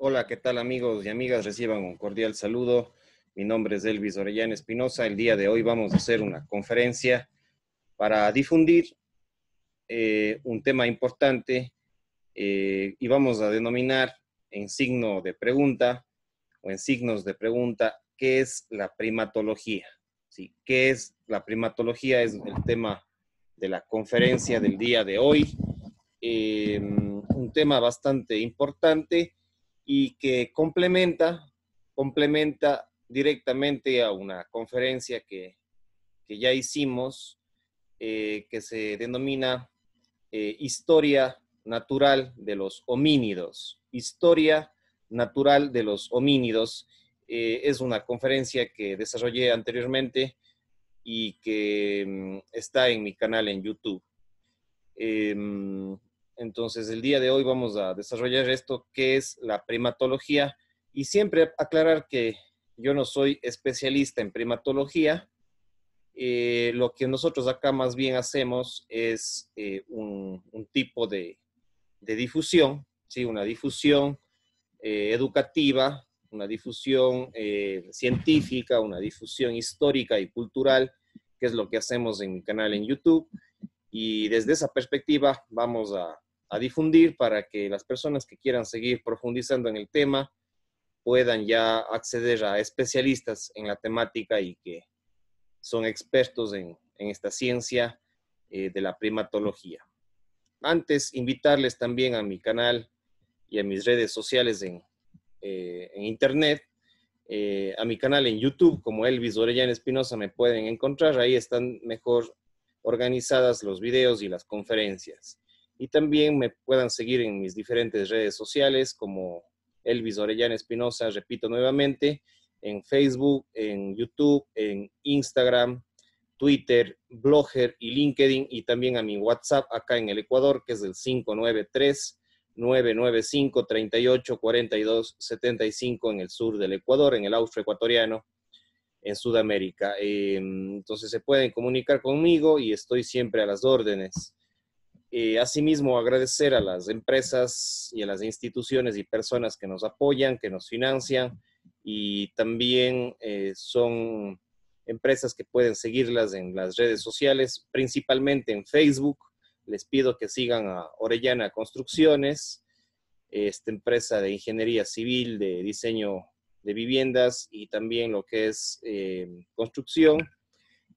Hola, ¿qué tal amigos y amigas? Reciban un cordial saludo. Mi nombre es Elvis Orellana Espinosa. El día de hoy vamos a hacer una conferencia para difundir un tema importante y vamos a denominar en signo de pregunta o en signos de pregunta, ¿qué es la primatología? ¿Sí? ¿Qué es la primatología? Es el tema de la conferencia del día de hoy. Un tema bastante importante y que complementa directamente a una conferencia que ya hicimos, que se denomina Historia Natural de los Homínidos. Historia Natural de los Homínidos. Es una conferencia que desarrollé anteriormente y que está en mi canal en YouTube. Eh, entonces, el día de hoy vamos a desarrollar esto, que es la primatología, y siempre aclarar que yo no soy especialista en primatología. Lo que nosotros acá más bien hacemos es un tipo de difusión, ¿sí? Una difusión educativa, una difusión científica, una difusión histórica y cultural, que es lo que hacemos en mi canal en YouTube. Y desde esa perspectiva vamos a difundir para que las personas que quieran seguir profundizando en el tema puedan ya acceder a especialistas en la temática y que son expertos en esta ciencia de la primatología. Antes, invitarles también a mi canal y a mis redes sociales en internet, a mi canal en YouTube, como Elvis Orellana Espinosa, me pueden encontrar. Ahí están mejor organizadas los videos y las conferencias. Y también me puedan seguir en mis diferentes redes sociales, como Elvis Orellana Espinosa, repito nuevamente, en Facebook, en YouTube, en Instagram, Twitter, Blogger y LinkedIn, y también a mi WhatsApp acá en el Ecuador, que es el 593-995-3842-75 en el sur del Ecuador, en el Austro ecuatoriano, en Sudamérica. Entonces se pueden comunicar conmigo y estoy siempre a las órdenes. Asimismo, agradecer a las empresas y a las instituciones y personas que nos apoyan, que nos financian, y también son empresas que pueden seguirlas en las redes sociales, principalmente en Facebook. Les pido que sigan a Orellana Construcciones, esta empresa de ingeniería civil, de diseño de viviendas y también lo que es construcción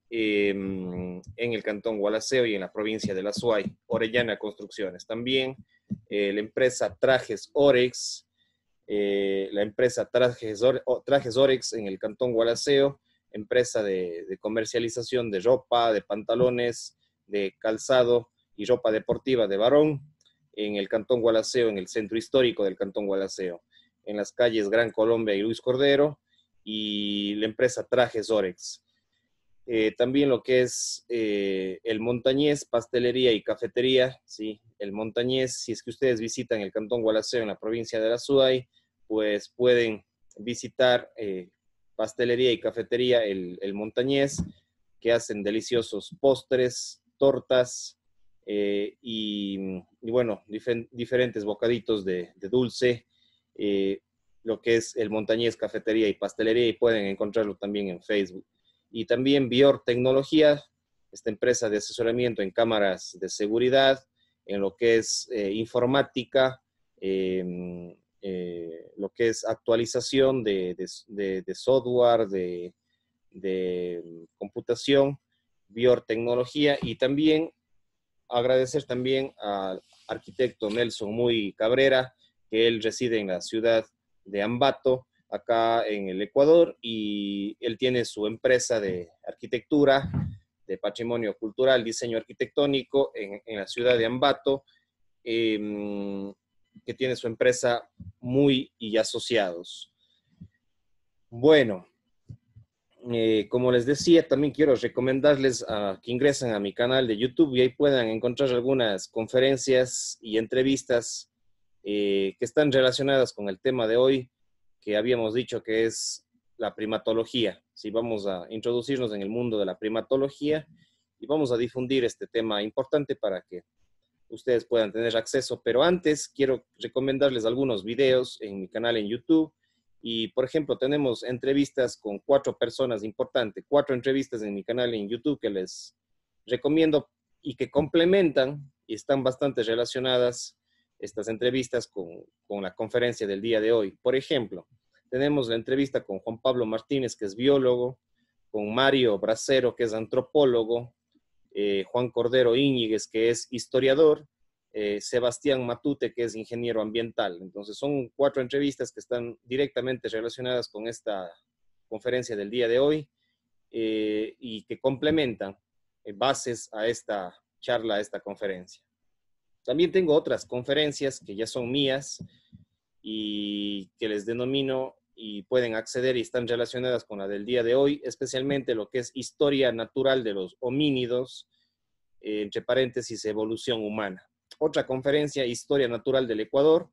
en el cantón Gualaceo y en la provincia de La Suay. Orellana Construcciones. También la empresa Trajes Orex, la empresa Trajes Orex en el cantón Gualaceo, empresa de comercialización de ropa, de pantalones, de calzado y ropa deportiva de varón en el cantón Gualaceo, en el centro histórico del cantón Gualaceo, en las calles Gran Colombia y Luis Cordero, y la empresa Trajes Orex. También lo que es el Montañés, pastelería y cafetería, ¿sí? El Montañés, si es que ustedes visitan el cantón Gualaceo en la provincia de La Suay, pues pueden visitar pastelería y cafetería el Montañés, que hacen deliciosos postres, tortas y bueno, diferentes bocaditos de dulce, lo que es el Montañés Cafetería y Pastelería, y pueden encontrarlo también en Facebook. Y también Bior Tecnología, esta empresa de asesoramiento en cámaras de seguridad, en lo que es informática, lo que es actualización de software, de computación, Bior Tecnología. Y también agradecer también al arquitecto Nelson Muy Cabrera, que él reside en la ciudad de Ambato, acá en el Ecuador, y él tiene su empresa de arquitectura, de patrimonio cultural, diseño arquitectónico en la ciudad de Ambato, que tiene su empresa Muy y Asociados. Bueno, como les decía, también quiero recomendarles que ingresen a mi canal de YouTube y ahí puedan encontrar algunas conferencias y entrevistas que están relacionadas con el tema de hoy, que habíamos dicho que es la primatología. Sí, vamos a introducirnos en el mundo de la primatología y vamos a difundir este tema importante para que ustedes puedan tener acceso. Pero antes quiero recomendarles algunos videos en mi canal en YouTube. Y, por ejemplo, tenemos entrevistas con 4 personas importantes, 4 entrevistas en mi canal en YouTube que les recomiendo y que complementan y están bastante relacionadas estas entrevistas con la conferencia del día de hoy. Por ejemplo, tenemos la entrevista con Juan Pablo Martínez, que es biólogo, con Mario Bracero, que es antropólogo, Juan Cordero Íñiguez, que es historiador, Sebastián Matute, que es ingeniero ambiental. Entonces, son 4 entrevistas que están directamente relacionadas con esta conferencia del día de hoy y que complementan bases a esta charla, a esta conferencia. También tengo otras conferencias que ya son mías y que les denomino y pueden acceder y están relacionadas con la del día de hoy, especialmente lo que es historia natural de los homínidos, entre paréntesis, evolución humana. Otra conferencia, historia natural del Ecuador.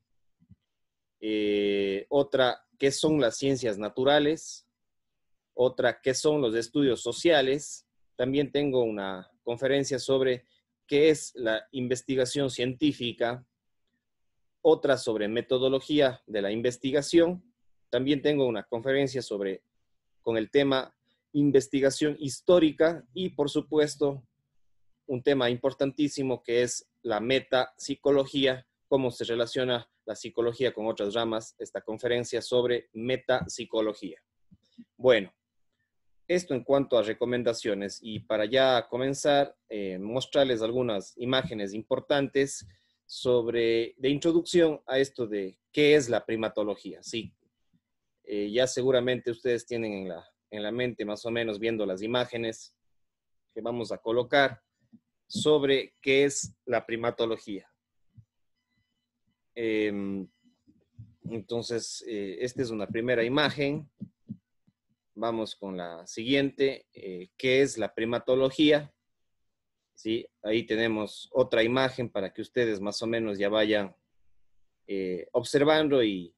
Otra, ¿qué son las ciencias naturales? Otra, ¿qué son los estudios sociales? También tengo una conferencia sobre qué es la investigación científica. Otra sobre metodología de la investigación. También tengo una conferencia con el tema investigación histórica y, por supuesto, un tema importantísimo que es la metapsicología, cómo se relaciona la psicología con otras ramas, esta conferencia sobre metapsicología. Bueno, esto en cuanto a recomendaciones y para ya comenzar, mostrarles algunas imágenes importantes de introducción a esto de qué es la primatología. Sí, ya seguramente ustedes tienen en la mente más o menos viendo las imágenes que vamos a colocar sobre qué es la primatología. Entonces, esta es una primera imagen. Vamos con la siguiente, ¿qué es la primatología? ¿Sí? Ahí tenemos otra imagen para que ustedes más o menos ya vayan observando y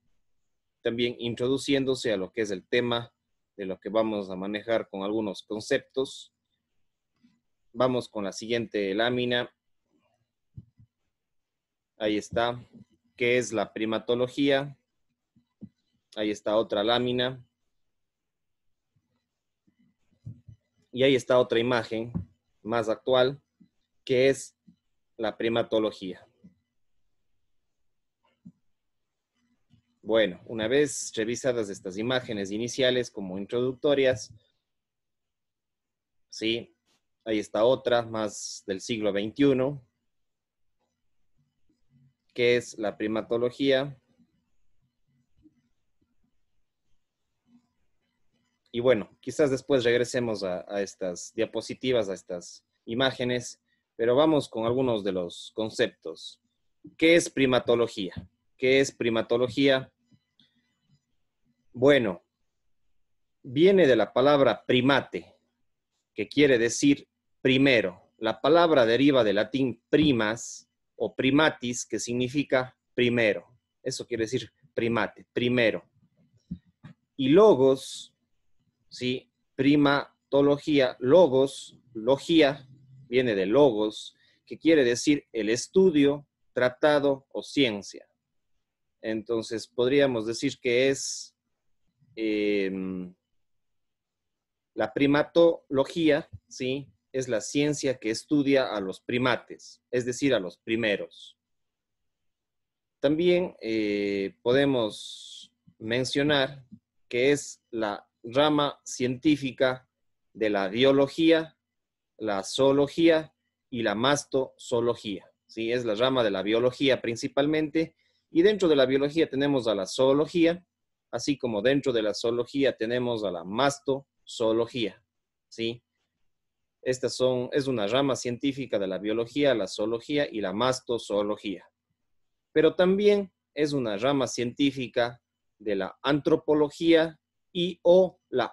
también introduciéndose a lo que es el tema de lo que vamos a manejar con algunos conceptos. Vamos con la siguiente lámina. Ahí está. ¿Qué es la primatología? Ahí está otra lámina. Y ahí está otra imagen más actual, que es la primatología. Bueno, una vez revisadas estas imágenes iniciales como introductorias, ¿sí? Ahí está otra más del siglo XXI, que es la primatología. Y bueno, quizás después regresemos a estas diapositivas, a estas imágenes, pero vamos con algunos de los conceptos. ¿Qué es primatología? ¿Qué es primatología? Bueno, viene de la palabra primate, que quiere decir primero. La palabra deriva del latín primas o primatis, que significa primero. Eso quiere decir primate, primero. Y logos, ¿sí? Primatología, logos, logía, viene de logos, que quiere decir el estudio, tratado o ciencia. Entonces, podríamos decir que es la primatología, ¿sí? Es la ciencia que estudia a los primates, es decir, a los primeros. También podemos mencionar que es la rama científica de la biología, la zoología y la mastozoología. ¿Sí? Es la rama de la biología principalmente. Y dentro de la biología tenemos a la zoología, así como dentro de la zoología tenemos a la mastozoología. ¿Sí? Es una rama científica de la biología, la zoología y la mastozoología. Pero también es una rama científica de la antropología y o la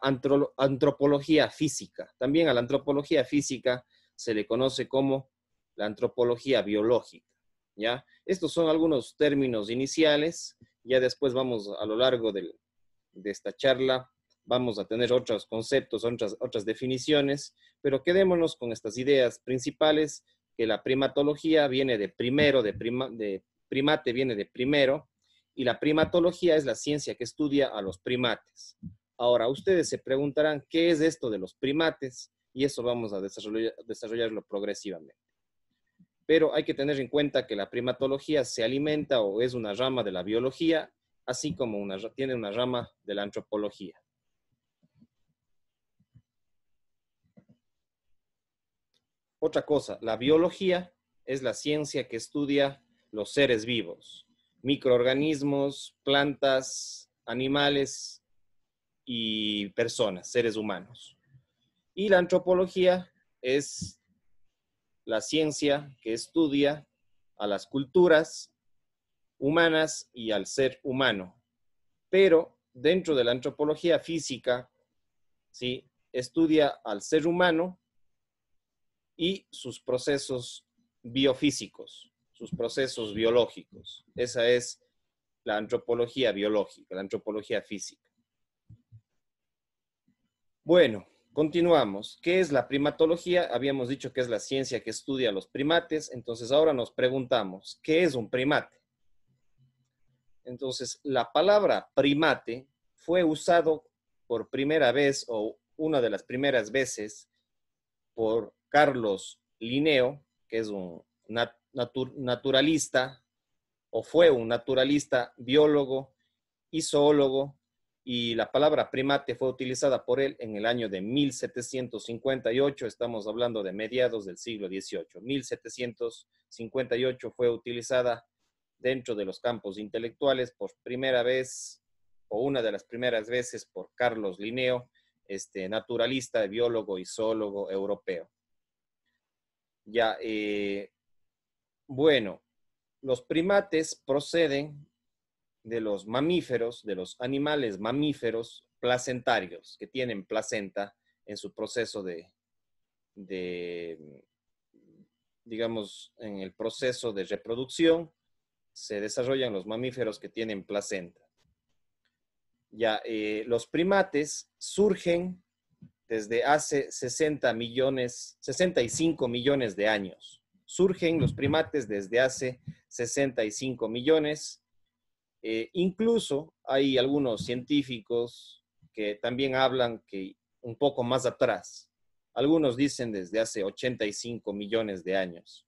antropología física. También a la antropología física se le conoce como la antropología biológica, ¿ya? Estos son algunos términos iniciales. Ya después vamos a lo largo de esta charla, vamos a tener otros conceptos, otras definiciones, pero quedémonos con estas ideas principales que la primatología viene de primero, de primate viene de primero, y la primatología es la ciencia que estudia a los primates. Ahora, ustedes se preguntarán, ¿qué es esto de los primates? Y eso vamos a desarrollarlo progresivamente. Pero hay que tener en cuenta que la primatología se alimenta o es una rama de la biología, así como tiene una rama de la antropología. Otra cosa, la biología es la ciencia que estudia los seres vivos, microorganismos, plantas, animales y personas, seres humanos. Y la antropología es la ciencia que estudia a las culturas humanas y al ser humano. Pero dentro de la antropología física, ¿sí?, estudia al ser humano y sus procesos biofísicos, sus procesos biológicos. Esa es la antropología biológica, la antropología física. Bueno, continuamos. ¿Qué es la primatología? Habíamos dicho que es la ciencia que estudia a los primates, entonces ahora nos preguntamos, ¿qué es un primate? Entonces, la palabra primate fue usado por primera vez o una de las primeras veces por Carlos Linneo, que es un naturalista o fue un naturalista, biólogo y zoólogo, y la palabra primate fue utilizada por él en el año de 1758, estamos hablando de mediados del siglo XVIII. 1758 fue utilizada dentro de los campos intelectuales por primera vez, o una de las primeras veces, por Carlos Linneo, naturalista, biólogo y zoólogo europeo. Ya, bueno, los primates proceden de los mamíferos, de los animales mamíferos placentarios, que tienen placenta en su proceso digamos, en el proceso de reproducción, se desarrollan los mamíferos que tienen placenta. Ya, los primates surgen desde hace 65 millones de años. Surgen los primates desde hace 65 millones. Incluso hay algunos científicos que también hablan que un poco más atrás. Algunos dicen desde hace 85 millones de años.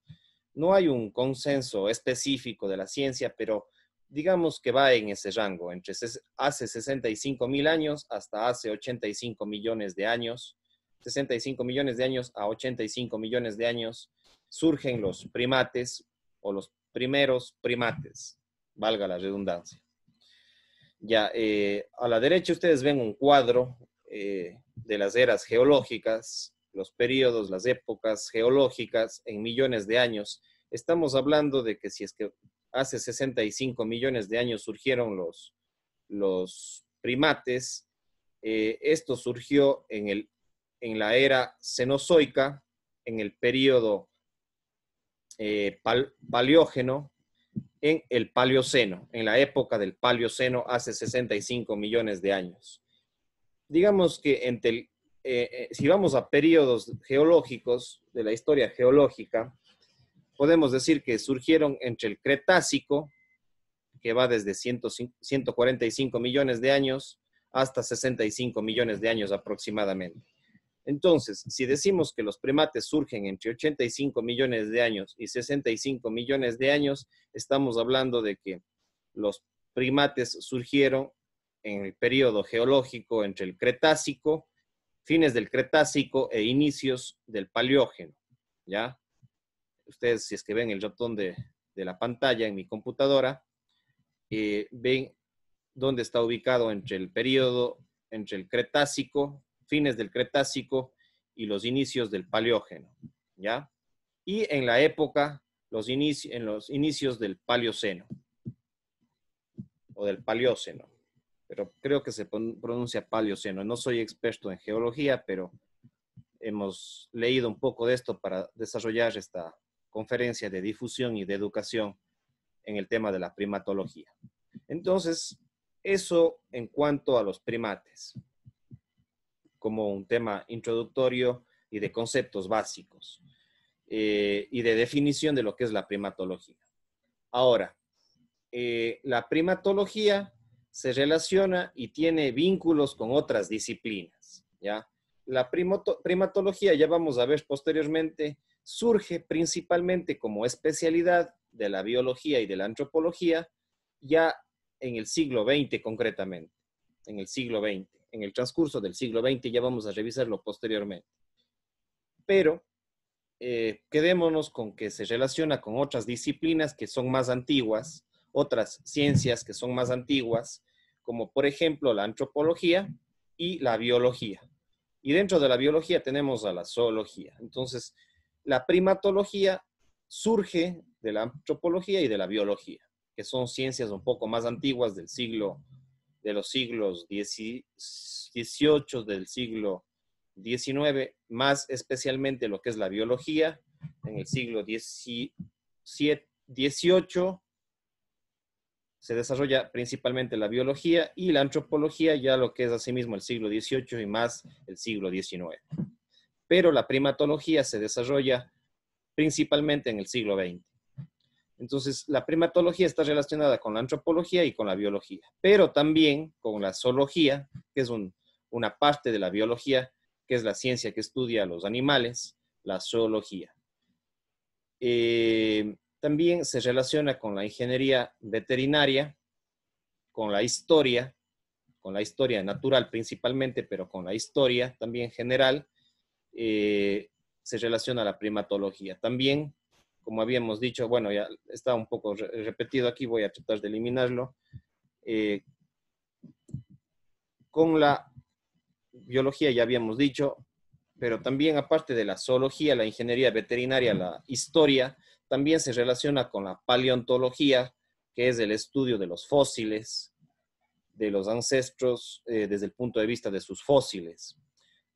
No hay un consenso específico de la ciencia, pero digamos que va en ese rango, entre hace 65.000 años hasta hace 85 millones de años. 65 millones de años a 85 millones de años surgen los primates o los primeros primates, valga la redundancia. Ya, a la derecha ustedes ven un cuadro de las eras geológicas, los periodos, las épocas geológicas en millones de años. Estamos hablando de que si es que hace 65 millones de años surgieron los primates, esto surgió en la era cenozoica, en el periodo paleógeno, en el Paleoceno, en la época del Paleoceno, hace 65 millones de años. Digamos que si vamos a periodos geológicos de la historia geológica, podemos decir que surgieron entre el Cretácico, que va desde 145 millones de años, hasta 65 millones de años aproximadamente. Entonces, si decimos que los primates surgen entre 85 millones de años y 65 millones de años, estamos hablando de que los primates surgieron en el periodo geológico entre el Cretácico, fines del Cretácico e inicios del Paleógeno, ¿ya? Ustedes, si es que ven el ratón de la pantalla en mi computadora, ven dónde está ubicado entre el periodo, entre el Cretácico, fines del Cretácico y los inicios del Paleógeno, ¿ya? Y en la época, en los inicios del Paleoceno, o del Paleóceno, pero creo que se pronuncia Paleoceno. No soy experto en geología, pero hemos leído un poco de esto para desarrollar esta conferencia de difusión y de educación en el tema de la primatología. Entonces, eso en cuanto a los primates, como un tema introductorio y de conceptos básicos. y de definición de lo que es la primatología. Ahora, la primatología se relaciona y tiene vínculos con otras disciplinas, ¿ya? La primatología, ya vamos a ver posteriormente, surge principalmente como especialidad de la biología y de la antropología ya en el siglo XX concretamente, en el siglo XX, en el transcurso del siglo XX, ya vamos a revisarlo posteriormente. Pero quedémonos con que se relaciona con otras disciplinas que son más antiguas, otras ciencias que son más antiguas, como por ejemplo la antropología y la biología. Y dentro de la biología tenemos a la zoología. Entonces, la primatología surge de la antropología y de la biología, que son ciencias un poco más antiguas de los siglos XVIII, del siglo XIX, más especialmente lo que es la biología, en el siglo XVIII se desarrolla principalmente la biología y la antropología, ya lo que es asimismo el siglo XVIII y más el siglo XIX. Pero la primatología se desarrolla principalmente en el siglo XX. Entonces, la primatología está relacionada con la antropología y con la biología, pero también con la zoología, que es una parte de la biología, que es la ciencia que estudia a los animales, la zoología. También se relaciona con la ingeniería veterinaria, con la historia natural principalmente, pero con la historia también general, se relaciona a la primatología. También, como habíamos dicho, bueno, ya está un poco repetido aquí, voy a tratar de eliminarlo. Con la biología ya habíamos dicho, pero también aparte de la zoología, la ingeniería veterinaria, la historia, también se relaciona con la paleontología, que es el estudio de los fósiles, de los ancestros, desde el punto de vista de sus fósiles.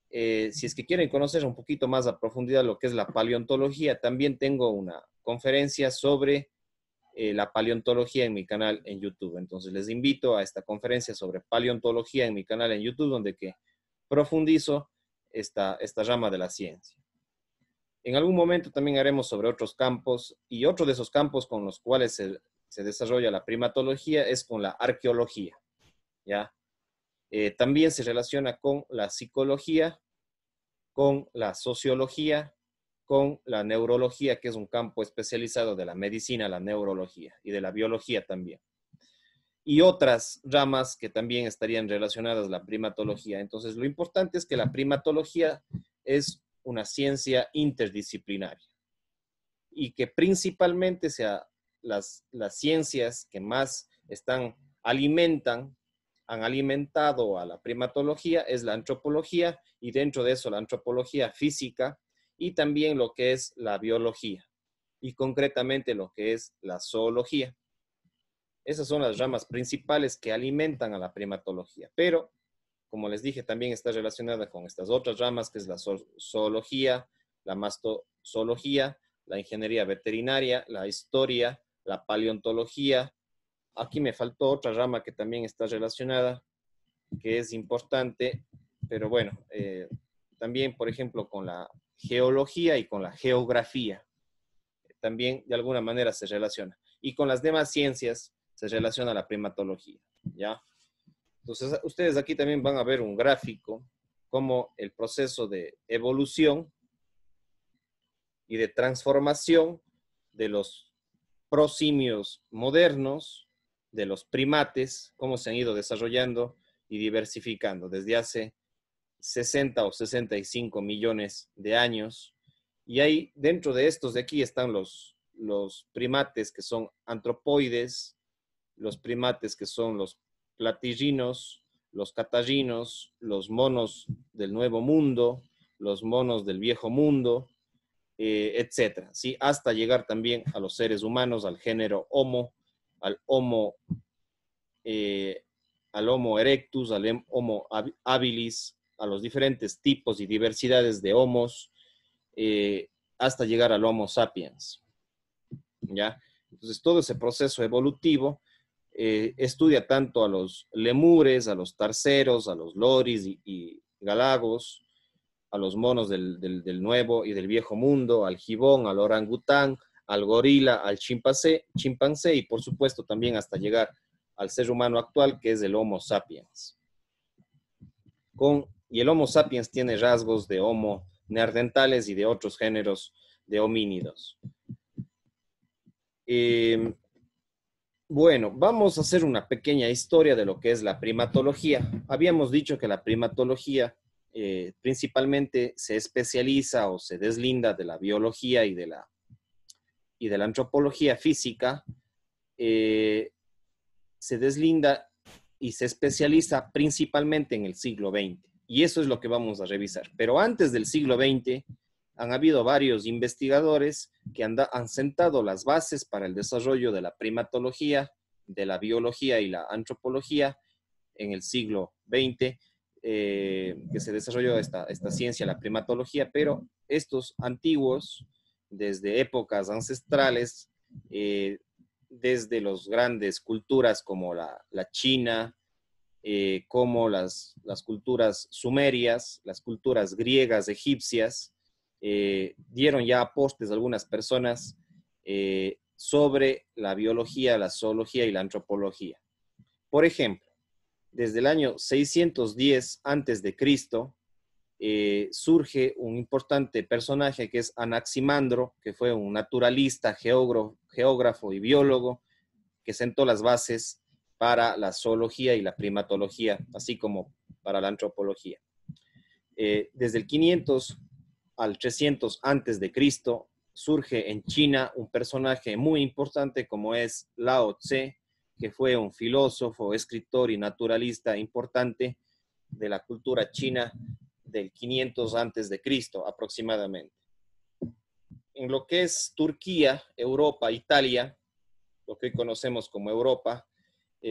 Si es que quieren conocer un poquito más a profundidad lo que es la paleontología, también tengo una conferencia sobre la paleontología en mi canal en YouTube. Entonces les invito a esta conferencia sobre paleontología en mi canal en YouTube, donde que profundizo esta rama de la ciencia. En algún momento también haremos sobre otros campos, y otro de esos campos con los cuales se desarrolla la primatología es con la arqueología, ¿ya? También se relaciona con la psicología, con la sociología, con la neurología, que es un campo especializado de la medicina, la neurología y de la biología también. Y otras ramas que también estarían relacionadas a la primatología. Entonces, lo importante es que la primatología es una ciencia interdisciplinaria y que principalmente sea las ciencias que más han alimentado a la primatología es la antropología, y dentro de eso la antropología física y también lo que es la biología y concretamente lo que es la zoología. Esas son las ramas principales que alimentan a la primatología, pero como les dije, también está relacionada con estas otras ramas, que es la zoología, la mastozoología, la ingeniería veterinaria, la historia, la paleontología. Aquí me faltó otra rama que también está relacionada, que es importante, pero bueno, también, por ejemplo, con la geología y con la geografía, también de alguna manera se relaciona. Y con las demás ciencias se relaciona la primatología, ¿ya? Entonces, ustedes aquí también van a ver un gráfico como el proceso de evolución y de transformación de los prosimios modernos, de los primates, cómo se han ido desarrollando y diversificando desde hace 60 o 65 millones de años. Y ahí, dentro de estos de aquí, están los primates que son antropoides, los primates que son los platillinos, los catarrinos, los monos del Nuevo Mundo, los monos del Viejo Mundo, etcétera, ¿sí? Hasta llegar también a los seres humanos, al género Homo, al Homo, al Homo erectus, al Homo habilis, a los diferentes tipos y diversidades de homos, hasta llegar al Homo sapiens, ¿ya? Entonces, todo ese proceso evolutivo estudia tanto a los lemures, a los tarseros, a los loris y galagos, a los monos del nuevo y del viejo mundo, al gibón, al orangután, al gorila, al chimpancé y por supuesto también hasta llegar al ser humano actual, que es el Homo sapiens. Y el Homo sapiens tiene rasgos de Homo neandertales y de otros géneros de homínidos. Bueno, vamos a hacer una pequeña historia de lo que es la primatología. Habíamos dicho que la primatología principalmente se especializa o se deslinda de la biología y de la antropología física. Se deslinda y se especializa principalmente en el siglo XX. Y eso es lo que vamos a revisar. Pero antes del siglo XX han habido varios investigadores que han sentado las bases para el desarrollo de la primatología, de la biología y la antropología en el siglo XX, que se desarrolló esta ciencia, la primatología, pero estos antiguos, desde épocas ancestrales, desde las grandes culturas como la China, como las culturas sumerias, las culturas griegas, egipcias, dieron ya aportes a algunas personas sobre la biología, la zoología y la antropología. Por ejemplo, desde el año 610 a.C., surge un importante personaje que es Anaximandro, que fue un naturalista, geógrafo y biólogo, que sentó las bases para la zoología y la primatología, así como para la antropología. Desde el 500 al 300 antes de Cristo surge en China un personaje muy importante como es Lao Tse, que fue un filósofo, escritor y naturalista importante de la cultura china del 500 antes de Cristo aproximadamente. En lo que es Turquía, Europa, Italia, lo que hoy conocemos como Europa,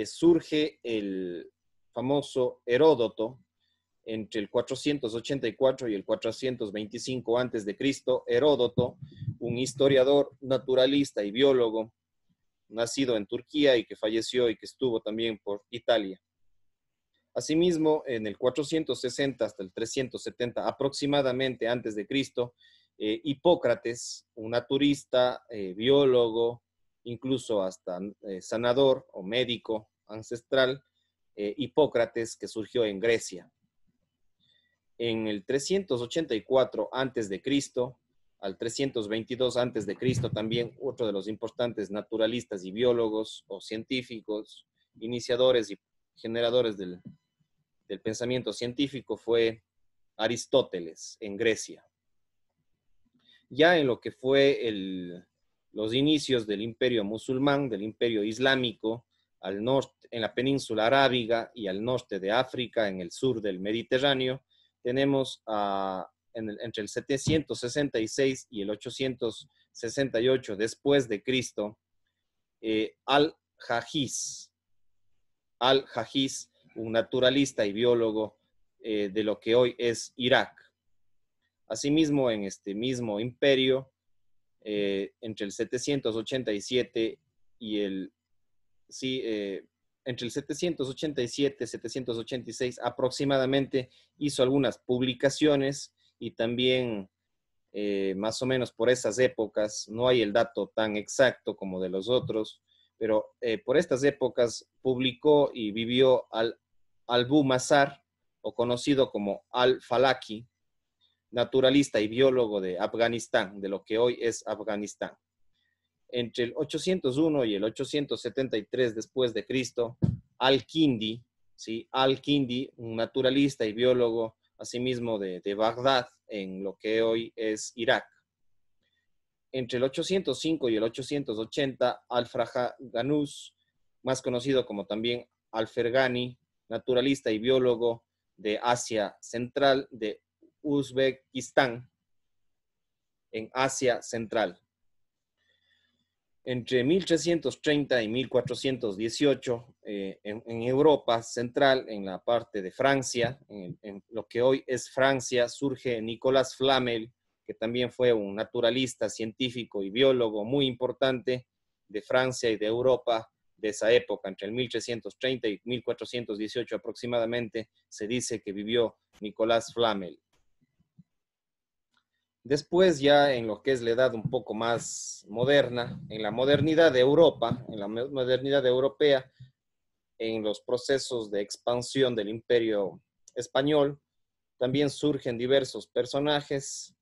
surge el famoso Heródoto entre el 484 y el 425 antes de Cristo. Heródoto, un historiador, naturalista y biólogo, nacido en Turquía y que falleció y que estuvo también por Italia. Asimismo, en el 460 hasta el 370 aproximadamente antes de Cristo, Hipócrates, un naturista, biólogo, incluso hasta sanador o médico ancestral, Hipócrates, que surgió en Grecia. En el 384 antes de Cristo al 322 antes de Cristo también otro de los importantes naturalistas y biólogos o científicos, iniciadores y generadores del pensamiento científico fue Aristóteles en Grecia. Ya en lo que fue los inicios del imperio musulmán, del imperio islámico, al norte, en la península arábiga y al norte de África, en el sur del Mediterráneo, tenemos entre el 766 y el 868 después de Cristo, Al-Hajiz, un naturalista y biólogo de lo que hoy es Irak. Asimismo, en este mismo imperio, entre el 787 y entre el 787 y 786 aproximadamente hizo algunas publicaciones y también más o menos por esas épocas, no hay el dato tan exacto como de los otros, pero por estas épocas publicó y vivió Abu Mazar, o conocido como Al-Falaki, naturalista y biólogo de Afganistán, de lo que hoy es Afganistán. Entre el 801 y el 873 después de Cristo, Al-Kindi, ¿sí? Al-Kindi, un naturalista y biólogo, asimismo de Bagdad, en lo que hoy es Irak. Entre el 805 y el 880, Al-Faraj Ganus, más conocido como también Al-Fergani, naturalista y biólogo de Asia Central, de Uzbekistán, en Asia Central. Entre 1330 y 1418, en Europa Central, en la parte de Francia, en lo que hoy es Francia, surge Nicolas Flamel, que también fue un naturalista, científico y biólogo muy importante de Francia y de Europa de esa época. Entre el 1330 y 1418 aproximadamente se dice que vivió Nicolas Flamel. Después ya en lo que es la edad un poco más moderna, en la modernidad de Europa, en la modernidad europea, en los procesos de expansión del imperio español, también surgen diversos personajes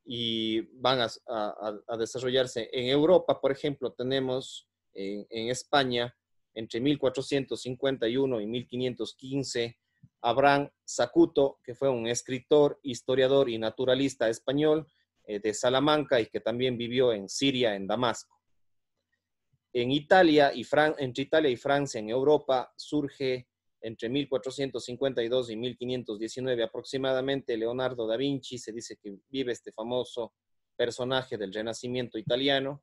y van a desarrollarse. En Europa, por ejemplo, tenemos en España, entre 1451 y 1515, Abraham Zacuto, que fue un escritor, historiador y naturalista español de Salamanca y que también vivió en Siria, en Damasco. En Italia entre Italia y Francia, en Europa, surge entre 1452 y 1519 aproximadamente Leonardo da Vinci. Se dice que vive este famoso personaje del Renacimiento italiano,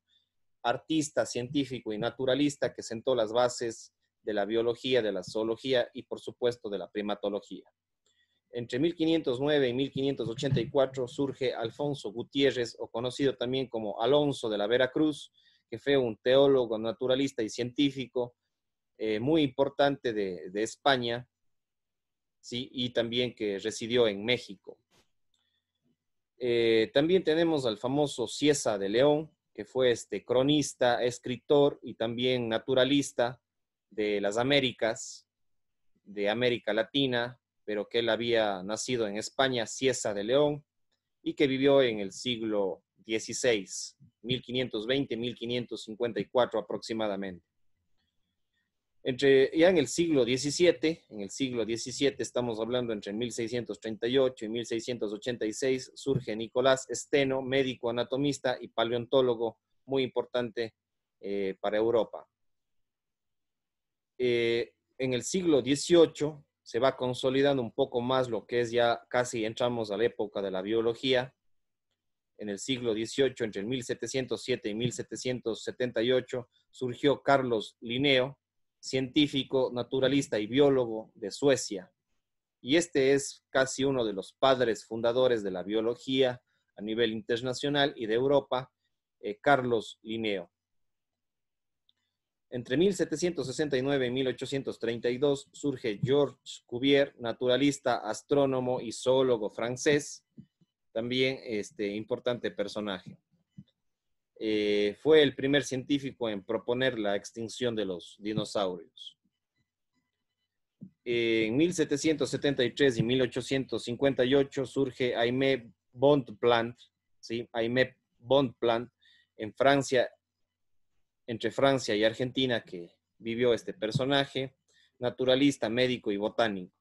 artista, científico y naturalista que sentó las bases de la biología, de la zoología y por supuesto de la primatología. Entre 1509 y 1584 surge Alfonso Gutiérrez, o conocido también como Alonso de la Veracruz, que fue un teólogo, naturalista y científico muy importante de España, ¿sí? Y también que residió en México. También tenemos al famoso Cieza de León, que fue cronista, escritor y también naturalista de las Américas, de América Latina, pero que él había nacido en España, Cieza de León, y que vivió en el siglo XVI, 1520-1554 aproximadamente. Ya en el siglo XVII, estamos hablando entre 1638 y 1686, surge Nicolás Steno, médico anatomista y paleontólogo muy importante para Europa. En el siglo XVIII se va consolidando un poco más lo que es ya casi entramos a la época de la biología. En el siglo XVIII, entre el 1707 y 1778, surgió Carlos Linneo, científico, naturalista y biólogo de Suecia. Y este es casi uno de los padres fundadores de la biología a nivel internacional y de Europa, Carlos Linneo. Entre 1769 y 1832 surge Georges Cuvier, naturalista, astrónomo y zoólogo francés, también importante personaje. Fue el primer científico en proponer la extinción de los dinosaurios. En 1773 y 1858 surge Aimé Bonpland, ¿sí? Aimé Bonpland en Francia, entre Francia y Argentina, que vivió este personaje, naturalista, médico y botánico.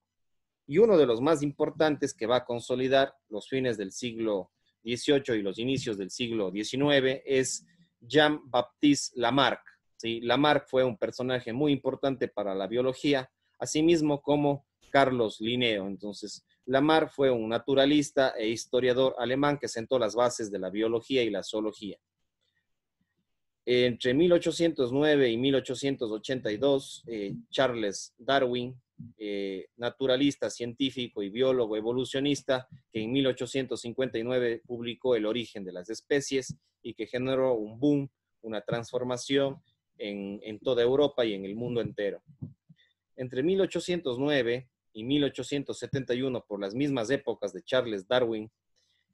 Y uno de los más importantes que va a consolidar los fines del siglo XVIII y los inicios del siglo XIX es Jean-Baptiste Lamarck, ¿sí? Lamarck fue un personaje muy importante para la biología, asimismo como Carlos Linneo. Entonces, Lamarck fue un naturalista e historiador alemán que sentó las bases de la biología y la zoología. Entre 1809 y 1882, Charles Darwin, naturalista, científico y biólogo evolucionista, que en 1859 publicó El origen de las especies y que generó un boom, una transformación en toda Europa y en el mundo entero. Entre 1809 y 1871, por las mismas épocas de Charles Darwin,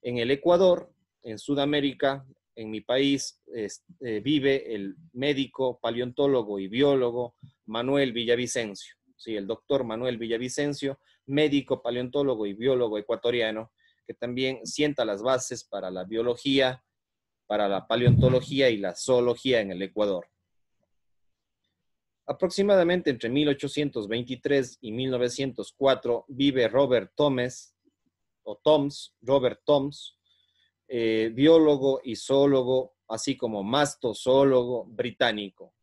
en el Ecuador, en Sudamérica, en mi país, vive el médico, paleontólogo y biólogo Manuel Villavicencio. Sí, el doctor Manuel Villavicencio, médico, paleontólogo y biólogo ecuatoriano, que también sienta las bases para la biología, para la paleontología y la zoología en el Ecuador. Aproximadamente entre 1823 y 1904 vive Robert Thomas, biólogo y zoólogo, así como mastozoólogo británico.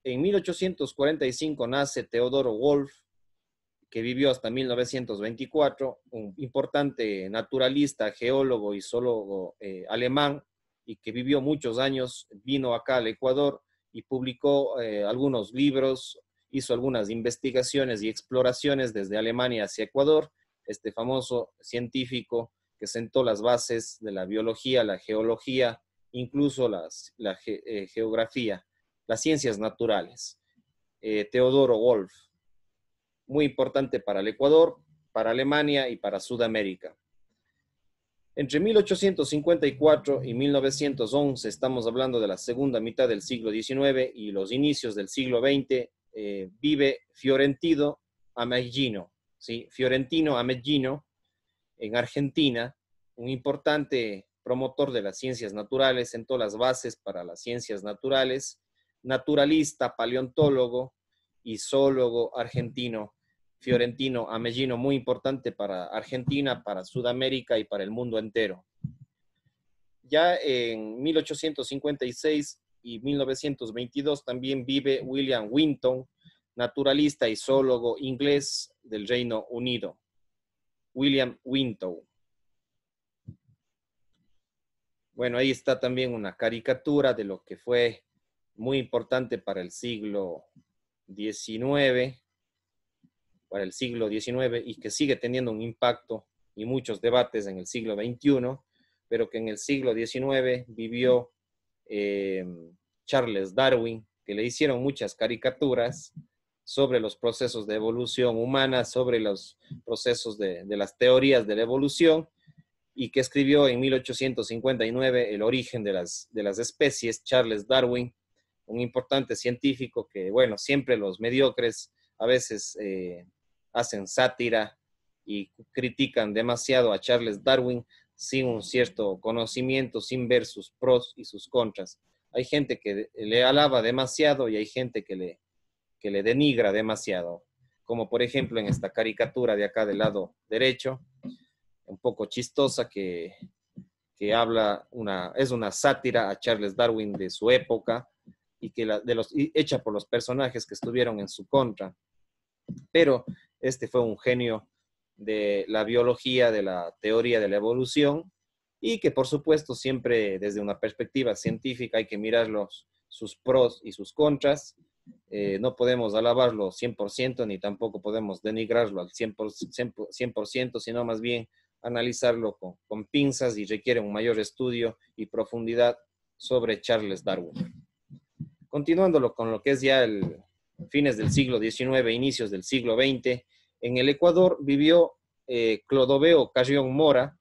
En 1845 nace Theodor Wolff, que vivió hasta 1924, un importante naturalista, geólogo y zoólogo alemán, y que vivió muchos años, vino acá al Ecuador y publicó algunos libros, hizo algunas investigaciones y exploraciones desde Alemania hacia Ecuador, este famoso científico que sentó las bases de la biología, la geología, incluso la geografía, las ciencias naturales. Teodoro Wolff, muy importante para el Ecuador, para Alemania y para Sudamérica. Entre 1854 y 1911, estamos hablando de la segunda mitad del siglo XIX y los inicios del siglo XX, vive Fiorentino Ameghino, ¿sí? Fiorentino Ameghino, en Argentina, un importante promotor de las ciencias naturales, sentó las bases para las ciencias naturales, naturalista, paleontólogo y zoólogo argentino. Fiorentino Ameghino, muy importante para Argentina, para Sudamérica y para el mundo entero. Ya en 1856 y 1922 también vive William Winton, naturalista y zoólogo inglés del Reino Unido. William Winton. Bueno, ahí está también una caricatura de lo que fue muy importante para el siglo XIX, y que sigue teniendo un impacto y muchos debates en el siglo XXI, pero que en el siglo XIX vivió Charles Darwin, que le hicieron muchas caricaturas sobre los procesos de evolución humana, sobre los procesos de las teorías de la evolución, y que escribió en 1859 El origen de las especies, Charles Darwin, un importante científico que, bueno, siempre los mediocres a veces hacen sátira y critican demasiado a Charles Darwin sin un cierto conocimiento, sin ver sus pros y sus contras. Hay gente que le alaba demasiado y hay gente que le denigra demasiado, como por ejemplo en esta caricatura de acá del lado derecho, un poco chistosa, que es una sátira a Charles Darwin de su época y hecha por los personajes que estuvieron en su contra. Pero este fue un genio de la biología, de la teoría de la evolución, y que por supuesto siempre desde una perspectiva científica hay que mirar sus pros y sus contras. No podemos alabarlo 100% ni tampoco podemos denigrarlo al 100%, sino más bien analizarlo con pinzas, y requiere un mayor estudio y profundidad sobre Charles Darwin. Continuándolo con lo que es ya el fines del siglo XIX, inicios del siglo XX, en el Ecuador vivió Clodoveo Carrión Mora.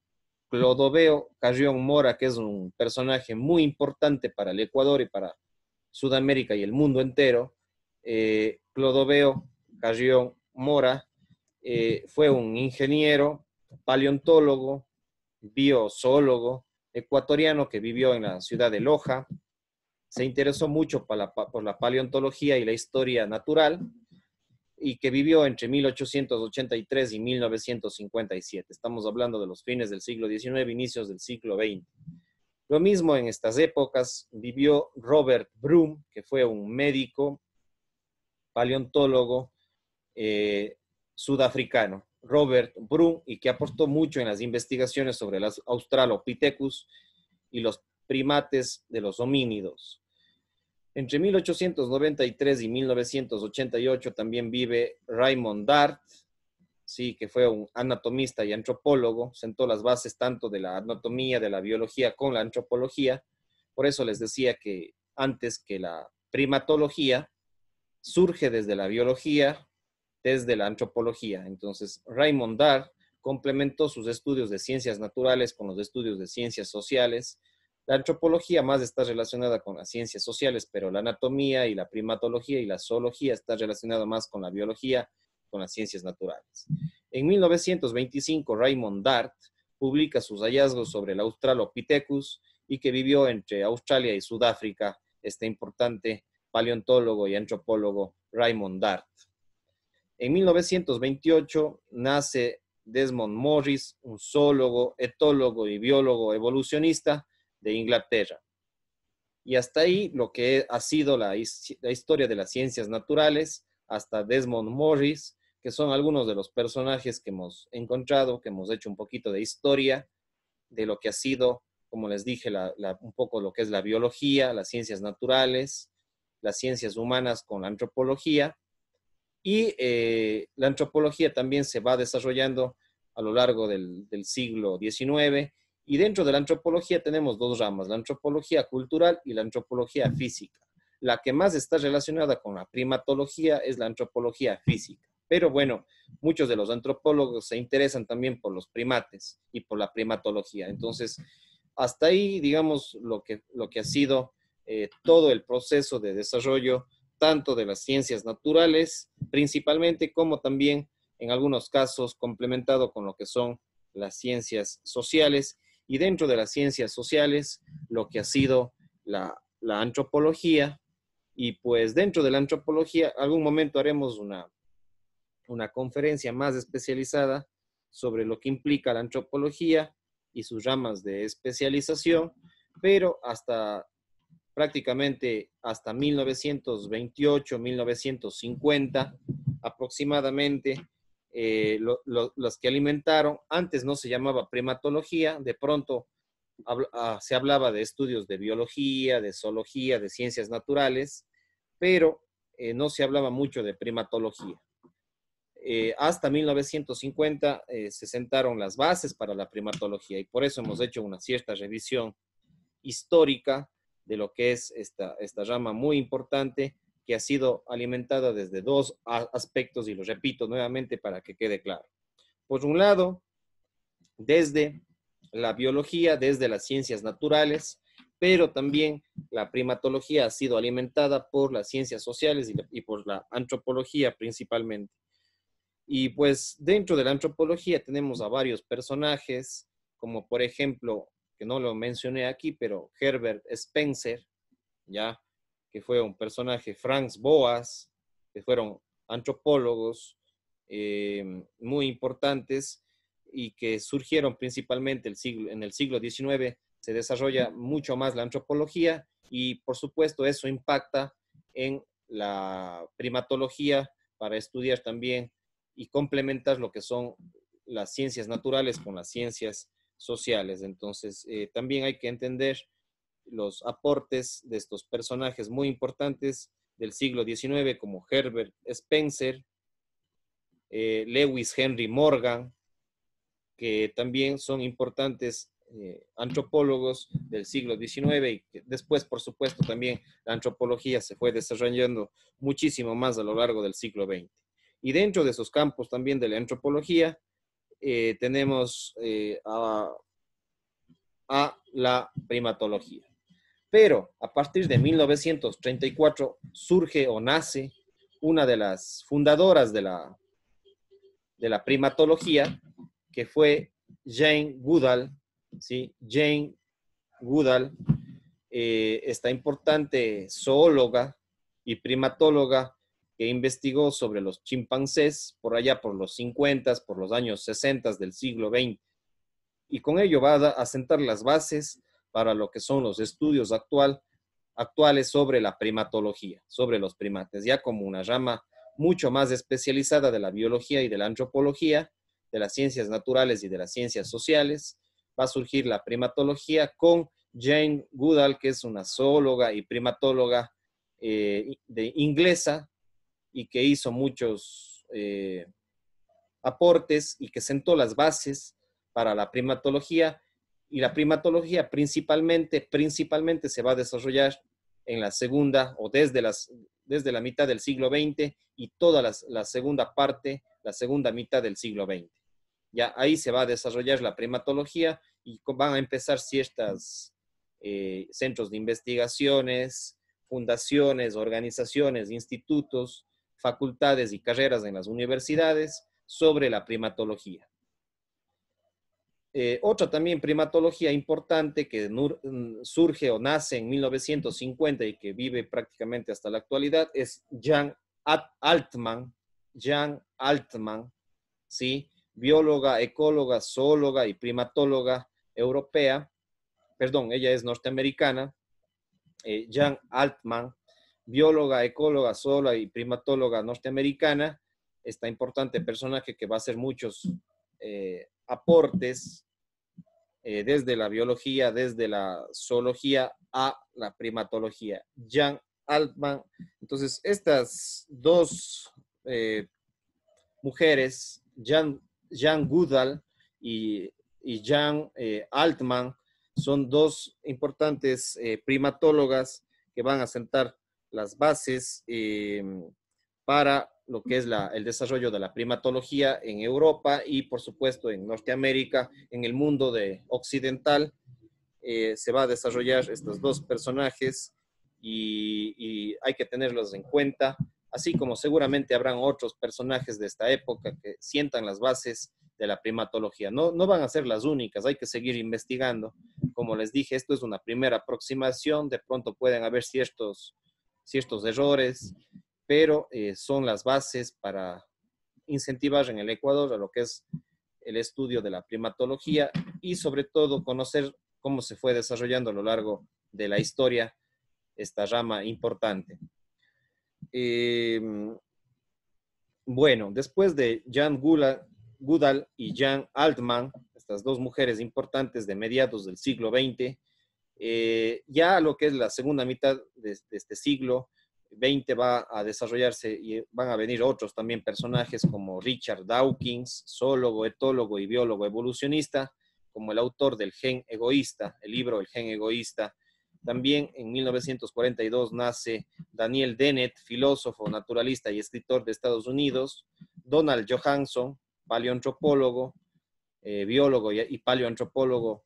Clodoveo Carrión Mora, que es un personaje muy importante para el Ecuador y para Sudamérica y el mundo entero. Clodoveo Carrión Mora fue un ingeniero, paleontólogo, biozoólogo ecuatoriano que vivió en la ciudad de Loja. Se interesó mucho por la paleontología y la historia natural, y que vivió entre 1883 y 1957. Estamos hablando de los fines del siglo XIX, inicios del siglo XX. Lo mismo en estas épocas vivió Robert Broom, que fue un médico paleontólogo sudafricano. Robert Broom, y que aportó mucho en las investigaciones sobre los Australopithecus y los primates de los homínidos. Entre 1893 y 1988 también vive Raymond Dart, sí, que fue un anatomista y antropólogo, sentó las bases tanto de la anatomía, de la biología con la antropología. Por eso les decía que antes que la primatología surge desde la biología, desde la antropología. Entonces, Raymond Dart complementó sus estudios de ciencias naturales con los estudios de ciencias sociales. La antropología más está relacionada con las ciencias sociales, pero la anatomía y la primatología y la zoología están relacionadas más con la biología, con las ciencias naturales. En 1925, Raymond Dart publica sus hallazgos sobre el Australopithecus, y que vivió entre Australia y Sudáfrica, este importante paleontólogo y antropólogo Raymond Dart. En 1928 nace Desmond Morris, un zoólogo, etólogo y biólogo evolucionista de Inglaterra. Y hasta ahí lo que ha sido la historia de las ciencias naturales, hasta Desmond Morris, que son algunos de los personajes que hemos encontrado, que hemos hecho un poquito de historia de lo que ha sido, como les dije, un poco lo que es la biología, las ciencias naturales, las ciencias humanas con la antropología. Y la antropología también se va desarrollando a lo largo del siglo XIX. Y dentro de la antropología tenemos dos ramas, la antropología cultural y la antropología física. La que más está relacionada con la primatología es la antropología física. Pero bueno, muchos de los antropólogos se interesan también por los primates y por la primatología. Entonces, hasta ahí, digamos, lo que ha sido todo el proceso de desarrollo, tanto de las ciencias naturales, principalmente, como también, en algunos casos, complementado con lo que son las ciencias sociales, y dentro de las ciencias sociales, lo que ha sido la antropología, y pues dentro de la antropología, algún momento haremos una conferencia más especializada sobre lo que implica la antropología y sus ramas de especialización, pero prácticamente hasta 1928, 1950 aproximadamente, los que alimentaron, antes no se llamaba primatología, de pronto se hablaba de estudios de biología, de zoología, de ciencias naturales, pero no se hablaba mucho de primatología. Hasta 1950 se sentaron las bases para la primatología y por eso hemos hecho una cierta revisión histórica de lo que es esta rama muy importante que ha sido alimentada desde dos aspectos, y lo repito nuevamente para que quede claro. Por un lado, desde la biología, desde las ciencias naturales, pero también la primatología ha sido alimentada por las ciencias sociales y por la antropología principalmente. Y pues dentro de la antropología tenemos a varios personajes, como por ejemplo, que no lo mencioné aquí, pero Herbert Spencer, ya, que fue un personaje, Franz Boas, que fueron antropólogos muy importantes y que surgieron principalmente en el siglo XIX. Se desarrolla mucho más la antropología y por supuesto eso impacta en la primatología para estudiar también y complementar lo que son las ciencias naturales con las ciencias sociales. Entonces, también hay que entender los aportes de estos personajes muy importantes del siglo XIX, como Herbert Spencer, Lewis Henry Morgan, que también son importantes antropólogos del siglo XIX y que después, por supuesto, también la antropología se fue desarrollando muchísimo más a lo largo del siglo XX. Y dentro de esos campos también de la antropología, tenemos a la primatología. Pero a partir de 1934 surge o nace una de las fundadoras de la primatología, que fue Jane Goodall, ¿sí? Jane Goodall, esta importante zoóloga y primatóloga que investigó sobre los chimpancés por allá por los 50, por los años 60 del siglo XX. Y con ello va a sentar las bases para lo que son los estudios actuales sobre la primatología, sobre los primates, ya como una rama mucho más especializada de la biología y de la antropología, de las ciencias naturales y de las ciencias sociales. Va a surgir la primatología con Jane Goodall, que es una zoóloga y primatóloga inglesa y que hizo muchos aportes y que sentó las bases para la primatología. Y la primatología principalmente se va a desarrollar en la segunda o desde la mitad del siglo XX y toda la segunda parte, la segunda mitad del siglo XX. Ya ahí se va a desarrollar la primatología y van a empezar ciertos centros de investigaciones, fundaciones, organizaciones, institutos, facultades y carreras en las universidades sobre la primatología. Otra también primatología importante que surge o nace en 1950 y que vive prácticamente hasta la actualidad es Jane Altman. Jane Altman, ¿sí? Bióloga, ecóloga, zoóloga y primatóloga europea. Perdón, ella es norteamericana. Jane Altman, bióloga, ecóloga, zoóloga y primatóloga norteamericana. Esta importante personaje que va a hacer muchos aportes desde la biología, desde la zoología a la primatología. Jane Altman. Entonces, estas dos mujeres, Jane Goodall y Jane Altman, son dos importantes primatólogas que van a sentar las bases para lo que es el desarrollo de la primatología en Europa y, por supuesto, en Norteamérica, en el mundo occidental. Se va a desarrollar estos dos personajes y hay que tenerlos en cuenta, así como seguramente habrán otros personajes de esta época que sientan las bases de la primatología. No, no van a ser las únicas, hay que seguir investigando. Como les dije, esto es una primera aproximación, de pronto pueden haber ciertos errores, pero son las bases para incentivar en el Ecuador a lo que es el estudio de la primatología y sobre todo conocer cómo se fue desarrollando a lo largo de la historia esta rama importante. Bueno, después de Jan Goodall y Jan Altman, estas dos mujeres importantes de mediados del siglo XX, ya lo que es la segunda mitad de este siglo XX va a desarrollarse y van a venir otros también personajes como Richard Dawkins, zoólogo, etólogo y biólogo evolucionista, como el autor del Gen Egoísta, el libro El Gen Egoísta. También en 1942 nace Daniel Dennett, filósofo, naturalista y escritor de Estados Unidos, Donald Johanson, paleoantropólogo, biólogo y paleoantropólogo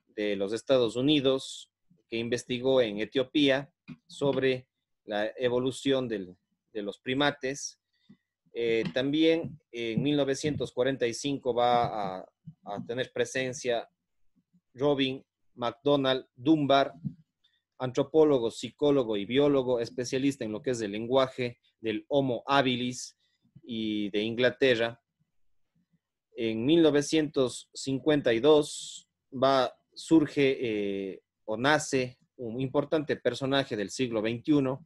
de los Estados Unidos, que investigó en Etiopía sobre la evolución de los primates. También en 1945 va a tener presencia Robin McDonald Dunbar, antropólogo, psicólogo y biólogo, especialista en lo que es el lenguaje del Homo habilis y de Inglaterra. En 1952 surge o nace un importante personaje del siglo XXI,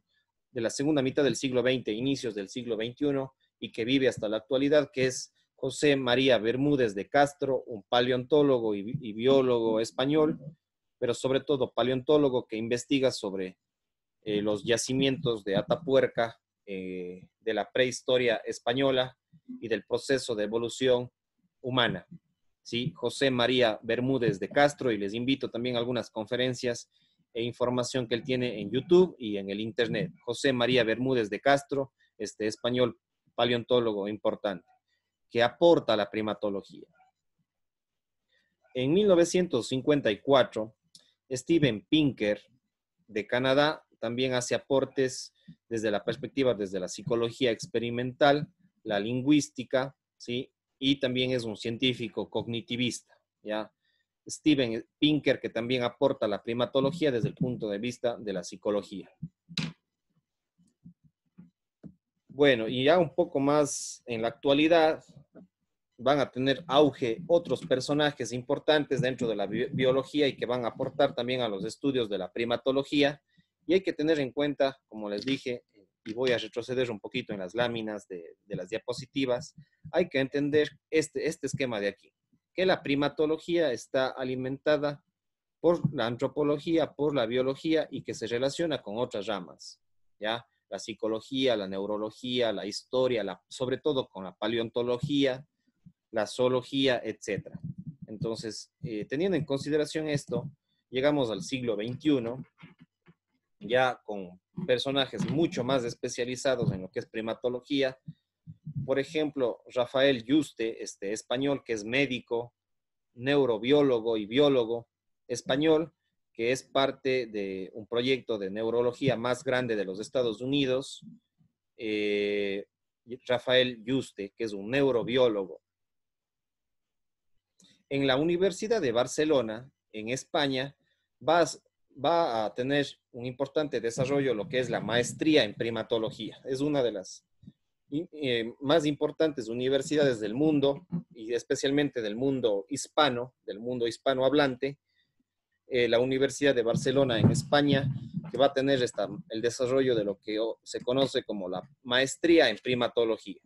de la segunda mitad del siglo XX, inicios del siglo XXI, y que vive hasta la actualidad, que es José María Bermúdez de Castro, un paleontólogo y biólogo español, pero sobre todo paleontólogo que investiga sobre los yacimientos de Atapuerca, de la prehistoria española y del proceso de evolución humana. ¿Sí? José María Bermúdez de Castro, y les invito también a algunas conferencias e información que él tiene en YouTube y en el Internet. José María Bermúdez de Castro, este español paleontólogo importante, que aporta a la primatología. En 1954, Steven Pinker, de Canadá, también hace aportes desde la perspectiva, desde la psicología experimental, la lingüística, ¿sí? Y también es un científico cognitivista, ¿ya? Steven Pinker, que también aporta la primatología desde el punto de vista de la psicología. Bueno, y ya un poco más en la actualidad, van a tener auge otros personajes importantes dentro de la biología y que van a aportar también a los estudios de la primatología. Y hay que tener en cuenta, como les dije, y voy a retroceder un poquito en las láminas de las diapositivas, hay que entender este esquema de aquí, que la primatología está alimentada por la antropología, por la biología y que se relaciona con otras ramas, ¿ya? La psicología, la neurología, la historia, sobre todo con la paleontología, la zoología, etc. Entonces, teniendo en consideración esto, llegamos al siglo XXI, ya con personajes mucho más especializados en lo que es primatología. Por ejemplo, Rafael Yuste, este español que es médico, neurobiólogo y biólogo español, que es parte de un proyecto de neurología más grande de los Estados Unidos. Rafael Yuste, que es un neurobiólogo. En la Universidad de Barcelona, en España, va a tener un importante desarrollo lo que es la maestría en primatología. Es una de las más importantes universidades del mundo y especialmente del mundo hispanohablante. La Universidad de Barcelona en España, que va a tener el desarrollo de lo que se conoce como la maestría en primatología.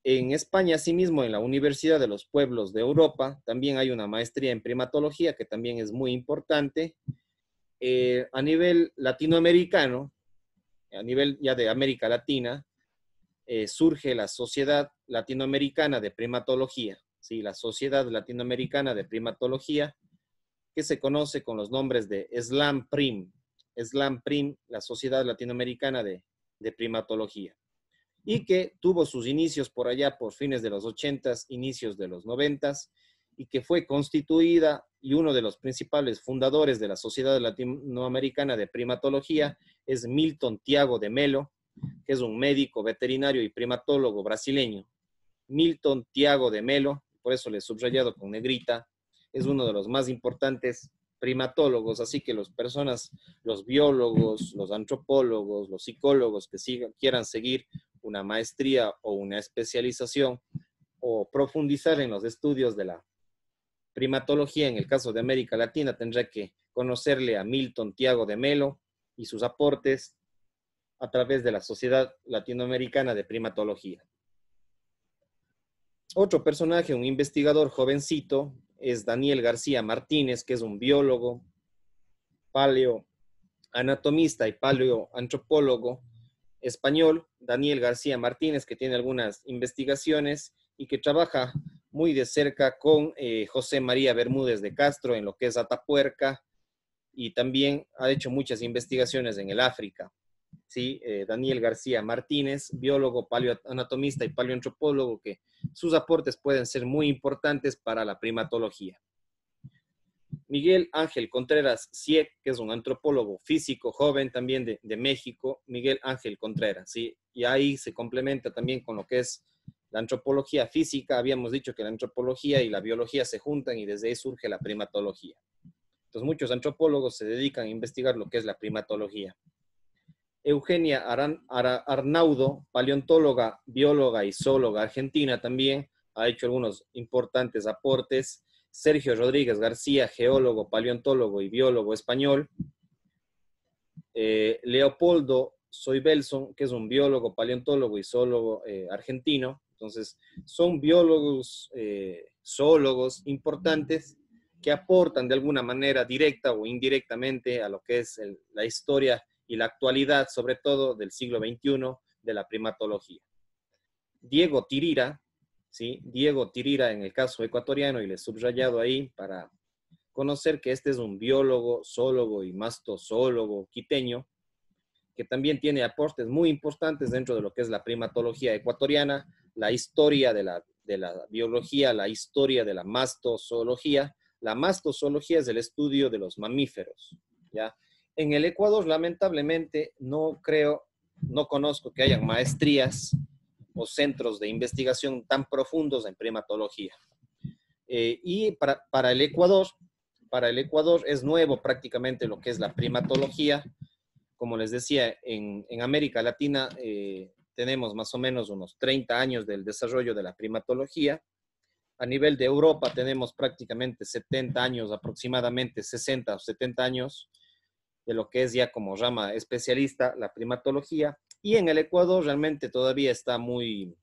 En España, asimismo, en la Universidad de los Pueblos de Europa, también hay una maestría en primatología que también es muy importante. A nivel latinoamericano, a nivel ya de América Latina, surge la Sociedad Latinoamericana de Primatología, ¿sí? La Sociedad Latinoamericana de Primatología, que se conoce con los nombres de SLAM-PRIM, la Sociedad Latinoamericana de Primatología. y que tuvo sus inicios por allá por fines de los 80s, inicios de los 90s, y que fue constituida, y uno de los principales fundadores de la Sociedad Latinoamericana de Primatología es Milton Tiago de Mello, que es un médico veterinario y primatólogo brasileño. Milton Tiago de Mello, por eso le he subrayado con negrita, es uno de los más importantes primatólogos, así que las personas, los biólogos, los antropólogos, los psicólogos que quieran seguir una maestría o una especialización o profundizar en los estudios de la primatología, en el caso de América Latina, tendrá que conocerle a Milton Tiago de Mello y sus aportes a través de la Sociedad Latinoamericana de Primatología. Otro personaje, un investigador jovencito, es Daniel García Martínez, que es un biólogo, paleoanatomista y paleoantropólogo español. Daniel García Martínez, que tiene algunas investigaciones y que trabaja muy de cerca con José María Bermúdez de Castro en lo que es Atapuerca, y también ha hecho muchas investigaciones en el África. ¿Sí? Daniel García Martínez, biólogo, paleoanatomista y paleoantropólogo, que sus aportes pueden ser muy importantes para la primatología. Miguel Ángel Contreras Cieck, que es un antropólogo físico joven también de México, Miguel Ángel Contreras, ¿sí? Y ahí se complementa también con lo que es la antropología física. Habíamos dicho que la antropología y la biología se juntan y desde ahí surge la primatología. Entonces muchos antropólogos se dedican a investigar lo que es la primatología. Eugenia Arnaudo, paleontóloga, bióloga y zoóloga argentina también, ha hecho algunos importantes aportes. Sergio Rodríguez García, geólogo, paleontólogo y biólogo español. Leopoldo Soybelson, que es un biólogo, paleontólogo y zoólogo argentino. Entonces, son biólogos, zoólogos importantes que aportan de alguna manera directa o indirectamente a lo que es la historia y la actualidad, sobre todo del siglo XXI, de la primatología. Diego Tirira, ¿sí? Diego Tirira en el caso ecuatoriano, y le he subrayado ahí para conocer que este es un biólogo, zoólogo y mastozoólogo quiteño, que también tiene aportes muy importantes dentro de lo que es la primatología ecuatoriana, la historia de la biología, la historia de la mastozoología. La mastozoología es el estudio de los mamíferos, ¿ya? En el Ecuador, lamentablemente, no conozco que hayan maestrías o centros de investigación tan profundos en primatología. Y para el Ecuador es nuevo prácticamente lo que es la primatología. Como les decía, en América Latina tenemos más o menos unos 30 años del desarrollo de la primatología. A nivel de Europa tenemos prácticamente 70 años, aproximadamente 60 o 70 años de lo que es ya como rama especialista la primatología. Y en el Ecuador realmente todavía está no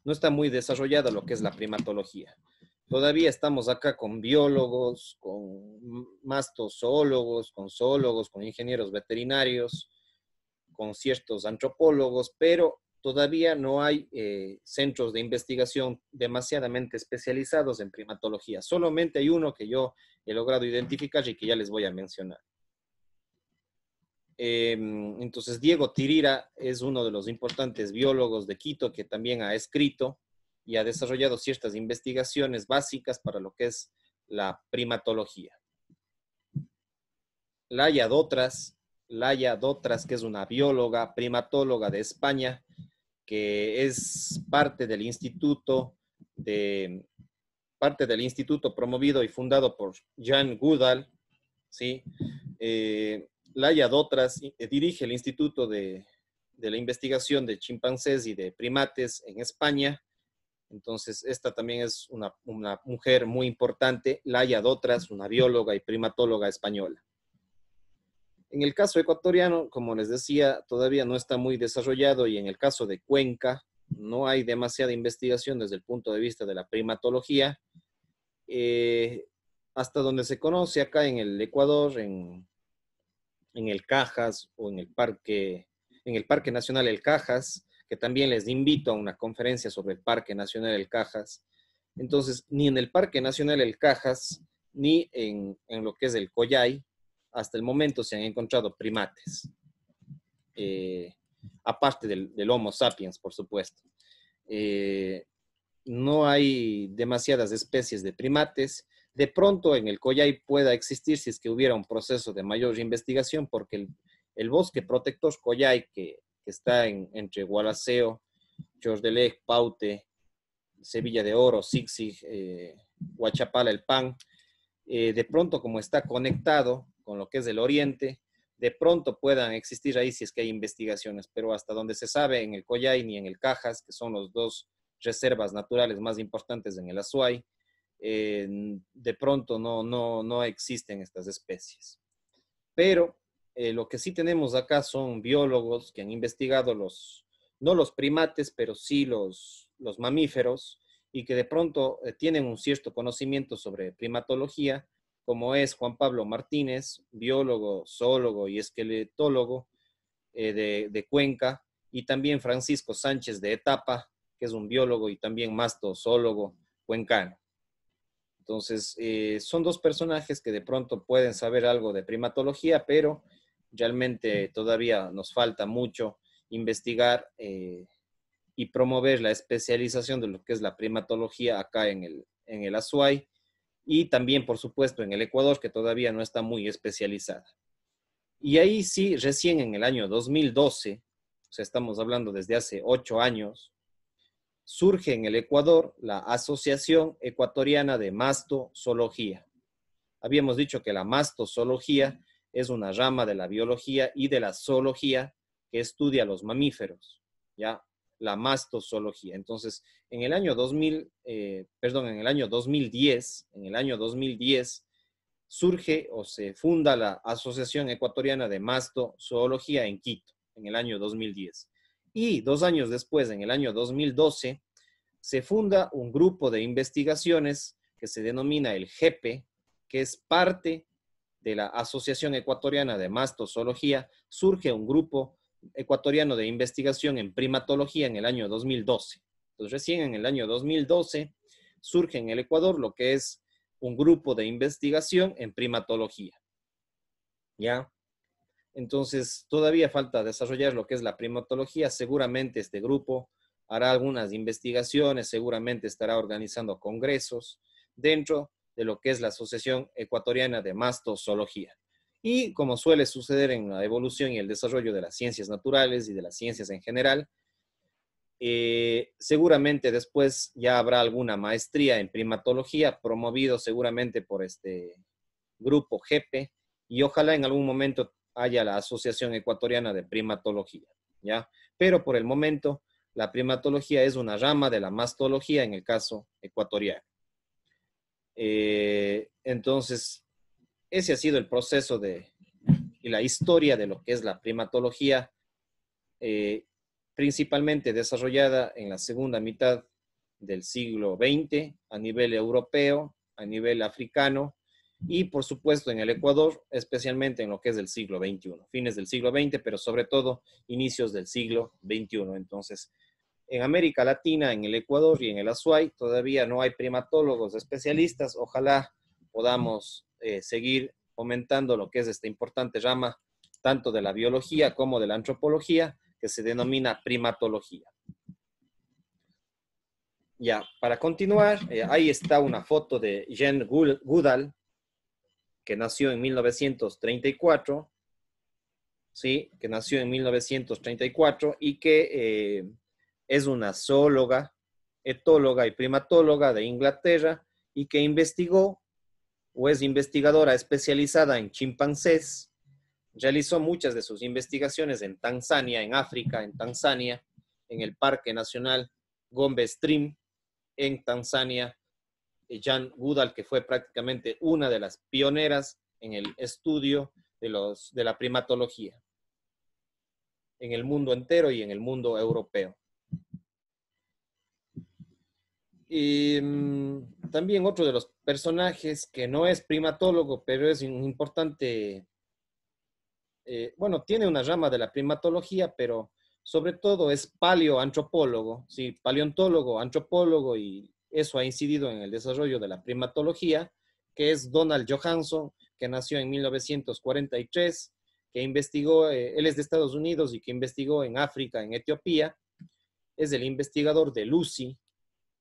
está muy desarrollada lo que es la primatología. Todavía estamos acá con biólogos, con mastozoólogos, con zoólogos, con ingenieros veterinarios, con ciertos antropólogos, pero todavía no hay centros de investigación demasiadamente especializados en primatología. Solamente hay uno que yo he logrado identificar y que ya les voy a mencionar. Entonces, Diego Tirira es uno de los importantes biólogos de Quito que también ha escrito y ha desarrollado ciertas investigaciones básicas para lo que es la primatología. Laia Dotras, que es una bióloga, primatóloga de España, que es parte del instituto promovido y fundado por Jane Goodall, ¿sí? Laia Dotras dirige el Instituto de la Investigación de Chimpancés y de Primates en España. Entonces, esta también es una mujer muy importante, Laia Dotras, una bióloga y primatóloga española. En el caso ecuatoriano, como les decía, todavía no está muy desarrollado, y en el caso de Cuenca no hay demasiada investigación desde el punto de vista de la primatología. Hasta donde se conoce acá en el Ecuador, en el Cajas o en el Parque Nacional El Cajas, que también les invito a una conferencia sobre el Parque Nacional El Cajas. Entonces, ni en el Parque Nacional El Cajas, ni en lo que es el Collay, hasta el momento se han encontrado primates. aparte del Homo sapiens, por supuesto. No hay demasiadas especies de primates. De pronto en el Collay pueda existir si es que hubiera un proceso de mayor investigación, porque el bosque protector Collay, que está entre Gualaceo, Chordelec, Paute, Sevilla de Oro, Zig-Zig, Huachapala, El Pan, de pronto como está conectado con lo que es el oriente, de pronto puedan existir ahí si es que hay investigaciones, pero hasta donde se sabe en el Collay ni en el Cajas, que son los dos reservas naturales más importantes en el Azuay, de pronto no existen estas especies. Pero lo que sí tenemos acá son biólogos que han investigado no los primates, pero sí los mamíferos, y que de pronto tienen un cierto conocimiento sobre primatología, como es Juan Pablo Martínez, biólogo, zoólogo y esqueletólogo de Cuenca, y también Francisco Sánchez de Etapa, que es un biólogo y también mastozoólogo cuencano. Entonces, son dos personajes que de pronto pueden saber algo de primatología, pero realmente todavía nos falta mucho investigar y promover la especialización de lo que es la primatología acá en el Azuay y también, por supuesto, en el Ecuador, que todavía no está muy especializada. Y ahí sí, recién en el año 2012, o sea, estamos hablando desde hace 8 años, surge en el Ecuador la Asociación Ecuatoriana de Mastozoología. Habíamos dicho que la mastozoología es una rama de la biología y de la zoología que estudia los mamíferos, ¿ya? La mastozoología. Entonces, en el año 2010, surge o se funda la Asociación Ecuatoriana de Mastozoología en Quito, en el año 2010. Y 2 años después, en el año 2012, se funda un grupo de investigaciones que se denomina el GEPE, que es parte de la Asociación Ecuatoriana de Mastozoología. Surge un grupo ecuatoriano de investigación en primatología en el año 2012. Entonces, recién en el año 2012 surge en el Ecuador lo que es un grupo de investigación en primatología. ¿Ya? Entonces, todavía falta desarrollar lo que es la primatología. Seguramente este grupo hará algunas investigaciones, seguramente estará organizando congresos dentro de lo que es la Asociación Ecuatoriana de Mastozoología. Y como suele suceder en la evolución y el desarrollo de las ciencias naturales y de las ciencias en general, seguramente después ya habrá alguna maestría en primatología, promovido seguramente por este grupo GEPE, y ojalá en algún momento haya la Asociación Ecuatoriana de Primatología, ¿ya? Pero por el momento, la primatología es una rama de la mastología en el caso ecuatoriano. Entonces, ese ha sido el proceso y la historia de lo que es la primatología, principalmente desarrollada en la segunda mitad del siglo XX a nivel europeo, a nivel africano y por supuesto en el Ecuador, especialmente en lo que es del siglo XXI, fines del siglo XX, pero sobre todo inicios del siglo XXI. Entonces, en América Latina, en el Ecuador y en el Azuay, todavía no hay primatólogos especialistas. Ojalá podamos seguir fomentando lo que es esta importante rama, tanto de la biología como de la antropología, que se denomina primatología. Ya, para continuar, ahí está una foto de Jane Goodall, que nació en 1934, ¿sí? Que nació en 1934 y que es una zoóloga, etóloga y primatóloga de Inglaterra y que investigó o es investigadora especializada en chimpancés. Realizó muchas de sus investigaciones en Tanzania, en África, en Tanzania, en el Parque Nacional Gombe Stream, en Tanzania. Jane Goodall, que fue prácticamente una de las pioneras en el estudio de la primatología en el mundo entero y en el mundo europeo. Y también otro de los personajes que no es primatólogo, pero es un importante, bueno, tiene una rama de la primatología, pero sobre todo es paleoantropólogo, ¿sí? Paleontólogo, antropólogo, y eso ha incidido en el desarrollo de la primatología, que es Donald Johanson, que nació en 1943 que investigó, él es de Estados Unidos y que investigó en África, en Etiopía. Es el investigador de Lucy,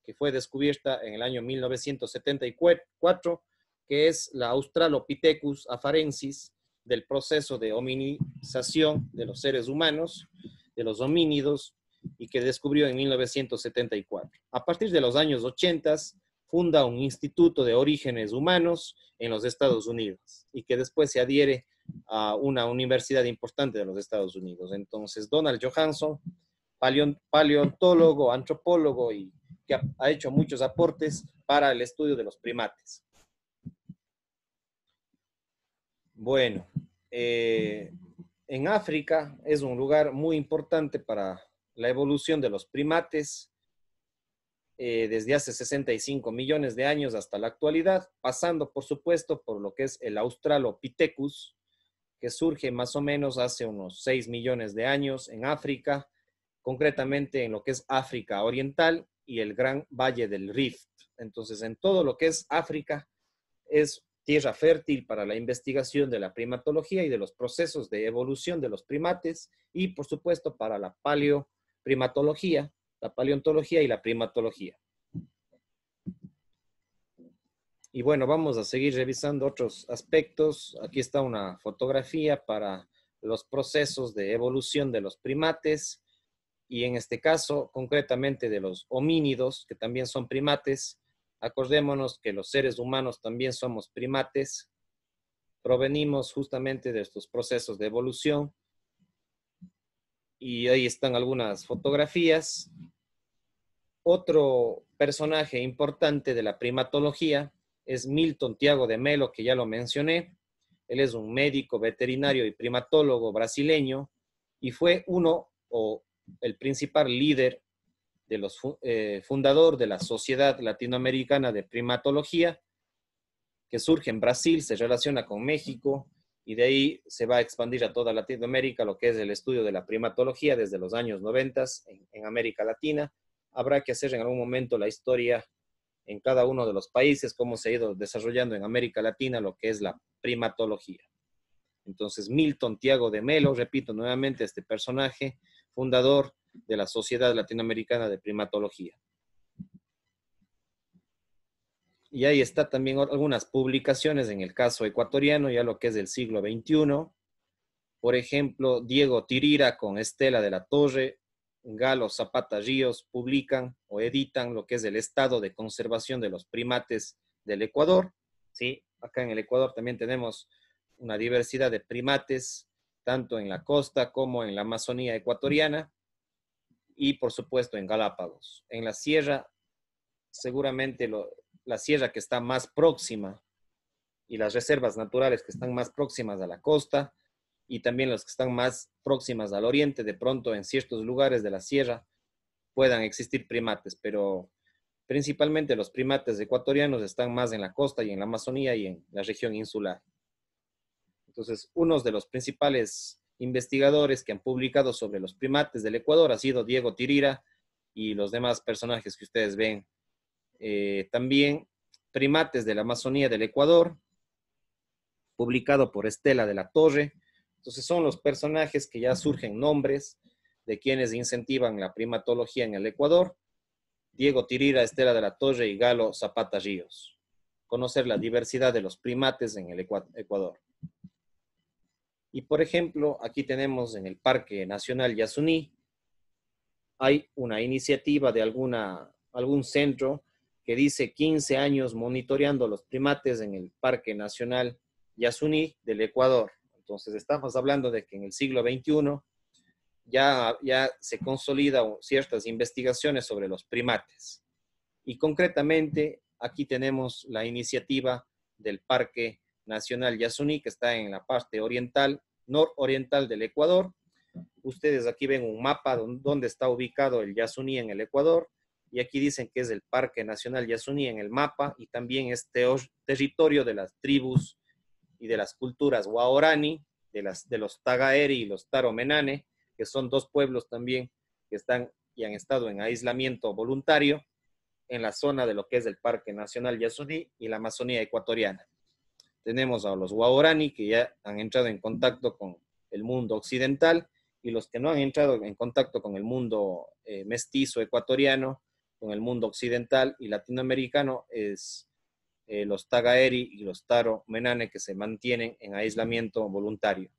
que fue descubierta en el año 1974, que es la Australopithecus afarensis, del proceso de hominización de los seres humanos, de los homínidos, y que descubrió en 1974. A partir de los años 80, funda un instituto de orígenes humanos en los Estados Unidos y que después se adhiere a una universidad importante de los Estados Unidos. Entonces, Donald Johanson, paleontólogo, antropólogo y que ha hecho muchos aportes para el estudio de los primates. Bueno, en África es un lugar muy importante para la evolución de los primates desde hace 65 millones de años hasta la actualidad, pasando por supuesto por lo que es el Australopithecus, que surge más o menos hace unos 6 millones de años en África, concretamente en lo que es África Oriental y el Gran Valle del Rift. Entonces, en todo lo que es África es tierra fértil para la investigación de la primatología y de los procesos de evolución de los primates y, por supuesto, para la paleoprimatología, la paleontología y la primatología. Y bueno, vamos a seguir revisando otros aspectos. Aquí está una fotografía para los procesos de evolución de los primates y en este caso, concretamente de los homínidos, que también son primates. Acordémonos que los seres humanos también somos primates, provenimos justamente de estos procesos de evolución. Y ahí están algunas fotografías. Otro personaje importante de la primatología es Milton Tiago de Mello, que ya lo mencioné. Él es un médico veterinario y primatólogo brasileño y fue el principal líder de los fundador de la Sociedad Latinoamericana de Primatología, que surge en Brasil, se relaciona con México y de ahí se va a expandir a toda Latinoamérica lo que es el estudio de la primatología desde los años 90 en América Latina. Habrá que hacer en algún momento la historia en cada uno de los países, cómo se ha ido desarrollando en América Latina lo que es la primatología. Entonces, Milton Tiago de Mello, repito nuevamente, este personaje, fundador de la Sociedad Latinoamericana de Primatología. Y ahí está también algunas publicaciones en el caso ecuatoriano, ya lo que es del siglo XXI. Por ejemplo, Diego Tirira con Estela de la Torre, Galo Zapata Ríos publican o editan lo que es el estado de conservación de los primates del Ecuador. ¿Sí? Acá en el Ecuador también tenemos una diversidad de primates, tanto en la costa como en la Amazonía ecuatoriana y por supuesto en Galápagos. En la sierra, seguramente la sierra que está más próxima y las reservas naturales que están más próximas a la costa y también las que están más próximas al oriente, de pronto en ciertos lugares de la sierra puedan existir primates, pero principalmente los primates ecuatorianos están más en la costa y en la Amazonía y en la región insular. Entonces, uno de los principales investigadores que han publicado sobre los primates del Ecuador ha sido Diego Tirira y los demás personajes que ustedes ven. También Primates de la Amazonía del Ecuador, publicado por Estela de la Torre. Entonces son los personajes que ya surgen nombres de quienes incentivan la primatología en el Ecuador. Diego Tirira, Estela de la Torre y Galo Zapata Ríos. Conocer la diversidad de los primates en el Ecuador. Y por ejemplo, aquí tenemos en el Parque Nacional Yasuní, hay una iniciativa de algún centro que dice 15 años monitoreando los primates en el Parque Nacional Yasuní del Ecuador. Entonces estamos hablando de que en el siglo XXI ya se consolidan ciertas investigaciones sobre los primates. Y concretamente aquí tenemos la iniciativa del Parque Nacional Yasuní, que está en la parte oriental, nororiental del Ecuador. Ustedes aquí ven un mapa donde está ubicado el Yasuní en el Ecuador, y aquí dicen que es el Parque Nacional Yasuní en el mapa, y también es territorio de las tribus y de las culturas Waorani, de los Tagaeri y los Taromenane, que son dos pueblos también que están y han estado en aislamiento voluntario en la zona de lo que es el Parque Nacional Yasuní y la Amazonía ecuatoriana. Tenemos a los Waorani que ya han entrado en contacto con el mundo occidental, y los que no han entrado en contacto con el mundo mestizo ecuatoriano, con el mundo occidental y latinoamericano, es los Tagaeri y los Taro Menane, que se mantienen en aislamiento voluntario.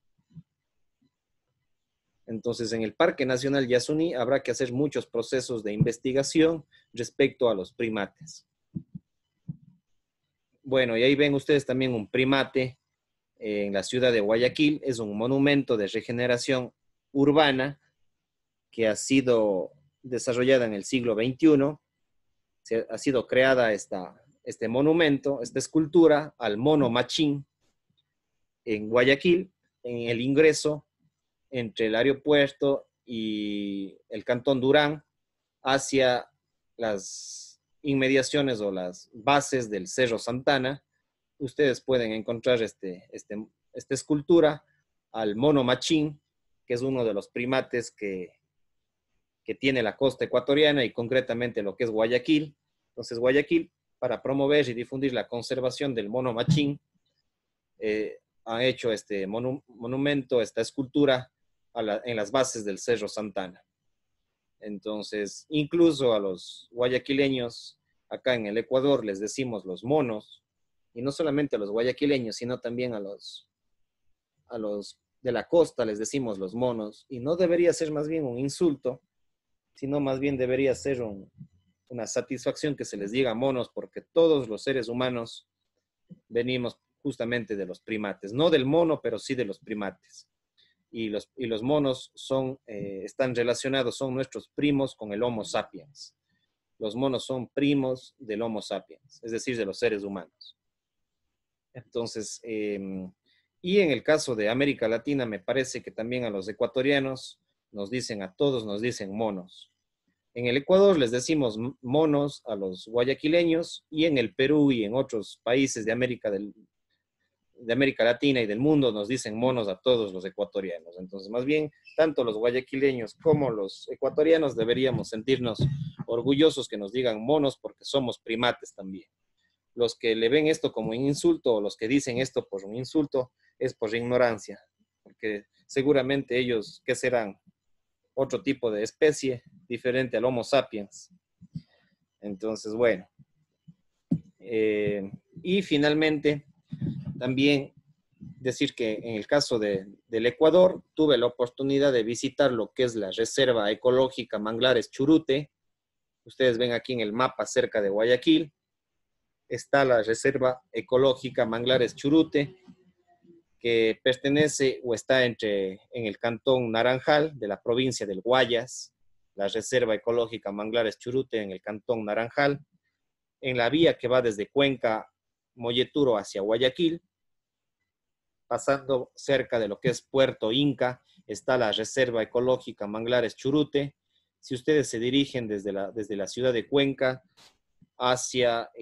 Entonces, en el Parque Nacional Yasuní habrá que hacer muchos procesos de investigación respecto a los primates. Bueno, y ahí ven ustedes también un primate en la ciudad de Guayaquil. Es un monumento de regeneración urbana que ha sido desarrollada en el siglo XXI. Ha sido creada este monumento, esta escultura al mono machín en Guayaquil, en el ingreso entre el aeropuerto y el Cantón Durán hacia las inmediaciones o las bases del Cerro Santana. Ustedes pueden encontrar esta escultura al mono machín, que es uno de los primates que tiene la costa ecuatoriana y concretamente lo que es Guayaquil. Entonces, Guayaquil, para promover y difundir la conservación del mono machín, ha hecho este monumento, esta escultura en las bases del Cerro Santana. Entonces, incluso a los guayaquileños acá en el Ecuador les decimos los monos, y no solamente a los guayaquileños, sino también a los de la costa les decimos los monos, y no debería ser más bien un insulto, sino más bien debería ser una satisfacción que se les diga monos, porque todos los seres humanos venimos justamente de los primates, no del mono, pero sí de los primates. Y los monos están relacionados, son nuestros primos con el Homo sapiens. Los monos son primos del Homo sapiens, es decir, de los seres humanos. Entonces, y en el caso de América Latina, me parece que también a los ecuatorianos a todos nos dicen monos. En el Ecuador les decimos monos a los guayaquileños, y en el Perú y en otros países de América Latina y del mundo nos dicen monos a todos los ecuatorianos. Entonces, más bien, tanto los guayaquileños como los ecuatorianos deberíamos sentirnos orgullosos que nos digan monos, porque somos primates también. Los que le ven esto como un insulto, o los que dicen esto por un insulto, es por ignorancia, porque seguramente ellos, ¿qué serán? Otro tipo de especie diferente al Homo sapiens. Entonces, bueno. Y finalmente, también decir que en el caso del Ecuador, tuve la oportunidad de visitar lo que es la Reserva Ecológica Manglares Churute. Ustedes ven aquí en el mapa cerca de Guayaquil, está la Reserva Ecológica Manglares Churute, que pertenece o está en el Cantón Naranjal de la provincia del Guayas, la Reserva Ecológica Manglares Churute en el Cantón Naranjal, en la vía que va desde Cuenca, Molleturo hacia Guayaquil, pasando cerca de lo que es Puerto Inca, está la Reserva Ecológica Manglares Churute. Si ustedes se dirigen desde la ciudad de Cuenca hacia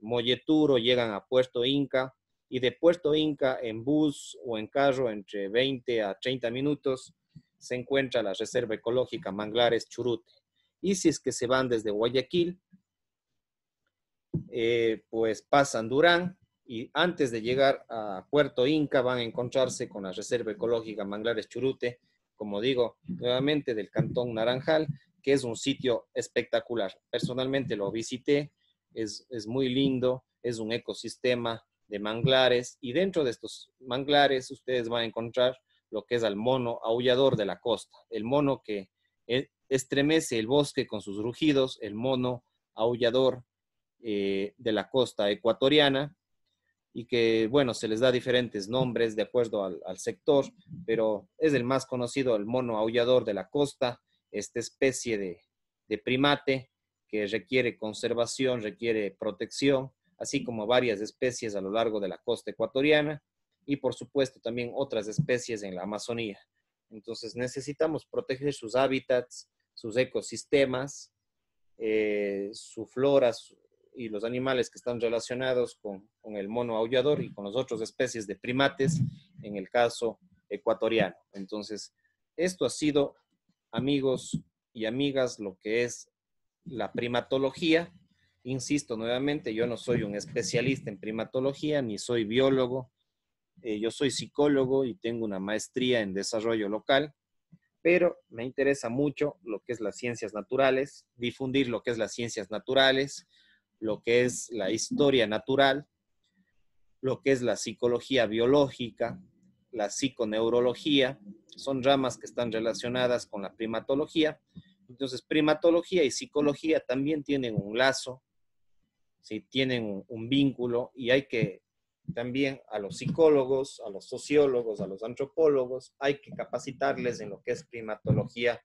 Molleturo, llegan a Puerto Inca, y de Puerto Inca en bus o en carro entre 20 a 30 minutos se encuentra la Reserva Ecológica Manglares Churute. Y si es que se van desde Guayaquil, pues pasan Durán, y antes de llegar a Puerto Inca van a encontrarse con la Reserva Ecológica Manglares Churute, como digo, nuevamente del Cantón Naranjal, que es un sitio espectacular. Personalmente lo visité, es muy lindo, es un ecosistema de manglares, y dentro de estos manglares ustedes van a encontrar lo que es al mono aullador de la costa, el mono que estremece el bosque con sus rugidos, el mono aullador de la costa ecuatoriana, y que, bueno, se les da diferentes nombres de acuerdo al sector, pero es el más conocido, el mono aullador de la costa, esta especie de primate que requiere conservación, requiere protección, así como varias especies a lo largo de la costa ecuatoriana, y por supuesto también otras especies en la Amazonía. Entonces necesitamos proteger sus hábitats, sus ecosistemas, su flora, y los animales que están relacionados con el mono aullador y con las otras especies de primates, en el caso ecuatoriano. Entonces, esto ha sido, amigos y amigas, lo que es la primatología. Insisto nuevamente, yo no soy un especialista en primatología, ni soy biólogo, Yo soy psicólogo y tengo una maestría en desarrollo local, pero me interesa mucho lo que es las ciencias naturales, difundir lo que es las ciencias naturales, lo que es la historia natural, lo que es la psicología biológica, la psiconeurología, son ramas que están relacionadas con la primatología. Entonces, primatología y psicología también tienen un lazo, ¿sí? Tienen un vínculo y hay que también a los psicólogos, a los sociólogos, a los antropólogos, hay que capacitarles en lo que es primatología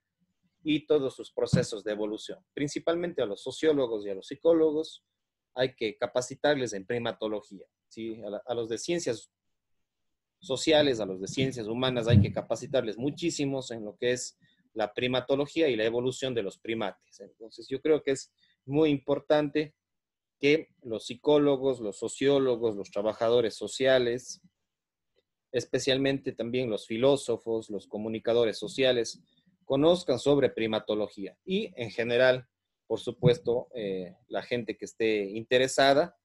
y todos sus procesos de evolución. Principalmente a los sociólogos y a los psicólogos hay que capacitarles en primatología, ¿sí? A los de ciencias sociales, a los de ciencias humanas hay que capacitarles muchísimos en lo que es la primatología y la evolución de los primates. Entonces yo creo que es muy importante que los psicólogos, los sociólogos, los trabajadores sociales, especialmente también los filósofos, los comunicadores sociales, conozcan sobre primatología y en general, por supuesto, la gente que esté interesada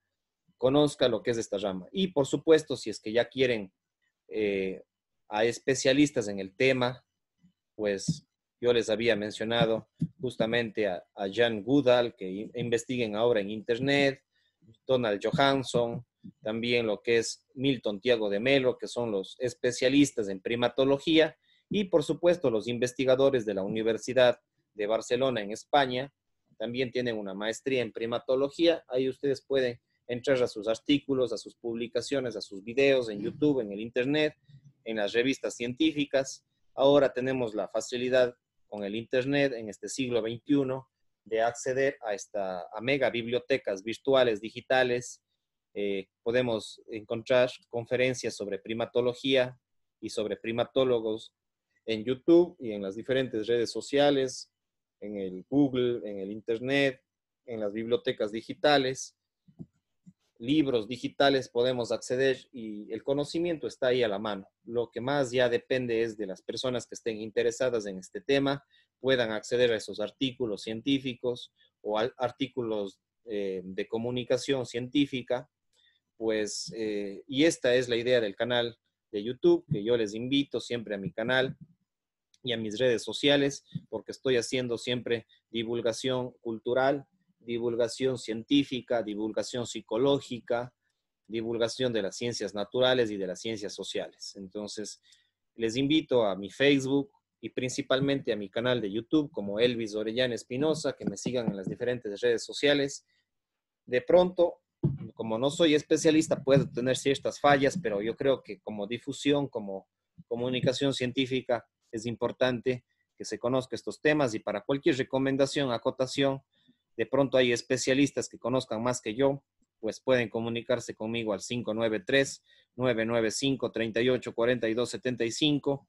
conozca lo que es esta rama. Y por supuesto, si es que ya quieren a especialistas en el tema, pues yo les había mencionado justamente a Jan Goodall, que investiguen ahora en Internet, Donald Johansson, también lo que es Milton Tiago de Melo, que son los especialistas en primatología, y por supuesto los investigadores de la Universidad de Barcelona en España, también tienen una maestría en primatología. Ahí ustedes pueden entrar a sus artículos, a sus publicaciones, a sus videos en YouTube, en el Internet, en las revistas científicas. Ahora tenemos la facilidad con el Internet en este siglo XXI de acceder a mega bibliotecas virtuales, digitales. Podemos encontrar conferencias sobre primatología y sobre primatólogos en YouTube y en las diferentes redes sociales, en el Google, en el Internet, en las bibliotecas digitales, libros digitales podemos acceder y el conocimiento está ahí a la mano. Lo que más ya depende es de las personas que estén interesadas en este tema, puedan acceder a esos artículos científicos o artículos de comunicación científica, pues, y esta es la idea del canal de YouTube, que yo les invito siempre a mi canal y a mis redes sociales, porque estoy haciendo siempre divulgación cultural, divulgación científica, divulgación psicológica, divulgación de las ciencias naturales y de las ciencias sociales. Entonces, les invito a mi Facebook y principalmente a mi canal de YouTube como Elvis Orellana Espinosa, que me sigan en las diferentes redes sociales. De pronto, como no soy especialista, puedo tener ciertas fallas, pero yo creo que como difusión, como comunicación científica, es importante que se conozca estos temas y para cualquier recomendación, acotación, de pronto hay especialistas que conozcan más que yo, pues pueden comunicarse conmigo al 593-995-3842-75.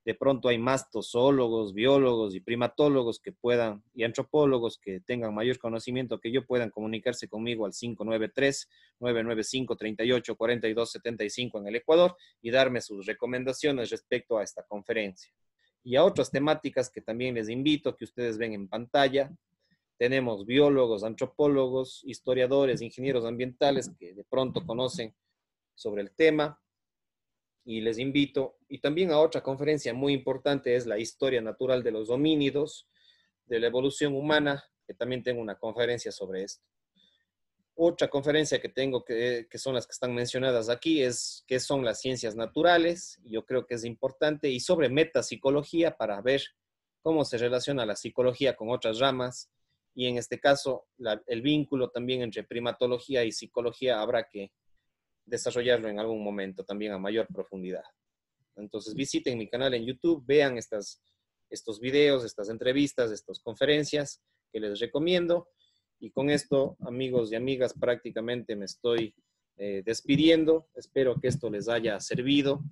De pronto hay más zoólogos, biólogos y primatólogos que puedan, y antropólogos que tengan mayor conocimiento que yo, puedan comunicarse conmigo al 593-995-3842-75 en el Ecuador y darme sus recomendaciones respecto a esta conferencia. Y a otras temáticas que también les invito, que ustedes ven en pantalla. Tenemos biólogos, antropólogos, historiadores, ingenieros ambientales que de pronto conocen sobre el tema y les invito. Y también a otra conferencia muy importante es la historia natural de los homínidos, de la evolución humana, que también tengo una conferencia sobre esto. Otra conferencia que tengo, que son las que están mencionadas aquí, es qué son las ciencias naturales. Yo creo que es importante, y sobre metapsicología, para ver cómo se relaciona la psicología con otras ramas. Y en este caso, el vínculo también entre primatología y psicología habrá que desarrollarlo en algún momento también a mayor profundidad. Entonces visiten mi canal en YouTube, vean estos videos, estas entrevistas, estas conferencias que les recomiendo. Y con esto, amigos y amigas, prácticamente me estoy despidiendo. Espero que esto les haya servido,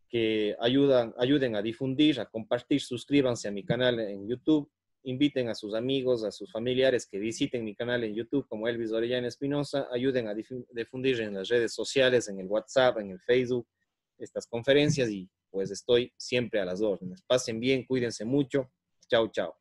que ayuden a difundir, a compartir, suscríbanse a mi canal en YouTube, inviten a sus amigos, a sus familiares que visiten mi canal en YouTube como Elvis Orellana Espinosa, ayuden a difundir en las redes sociales, en el WhatsApp, en el Facebook, estas conferencias y pues estoy siempre a las órdenes. Pasen bien, cuídense mucho. Chao, chao.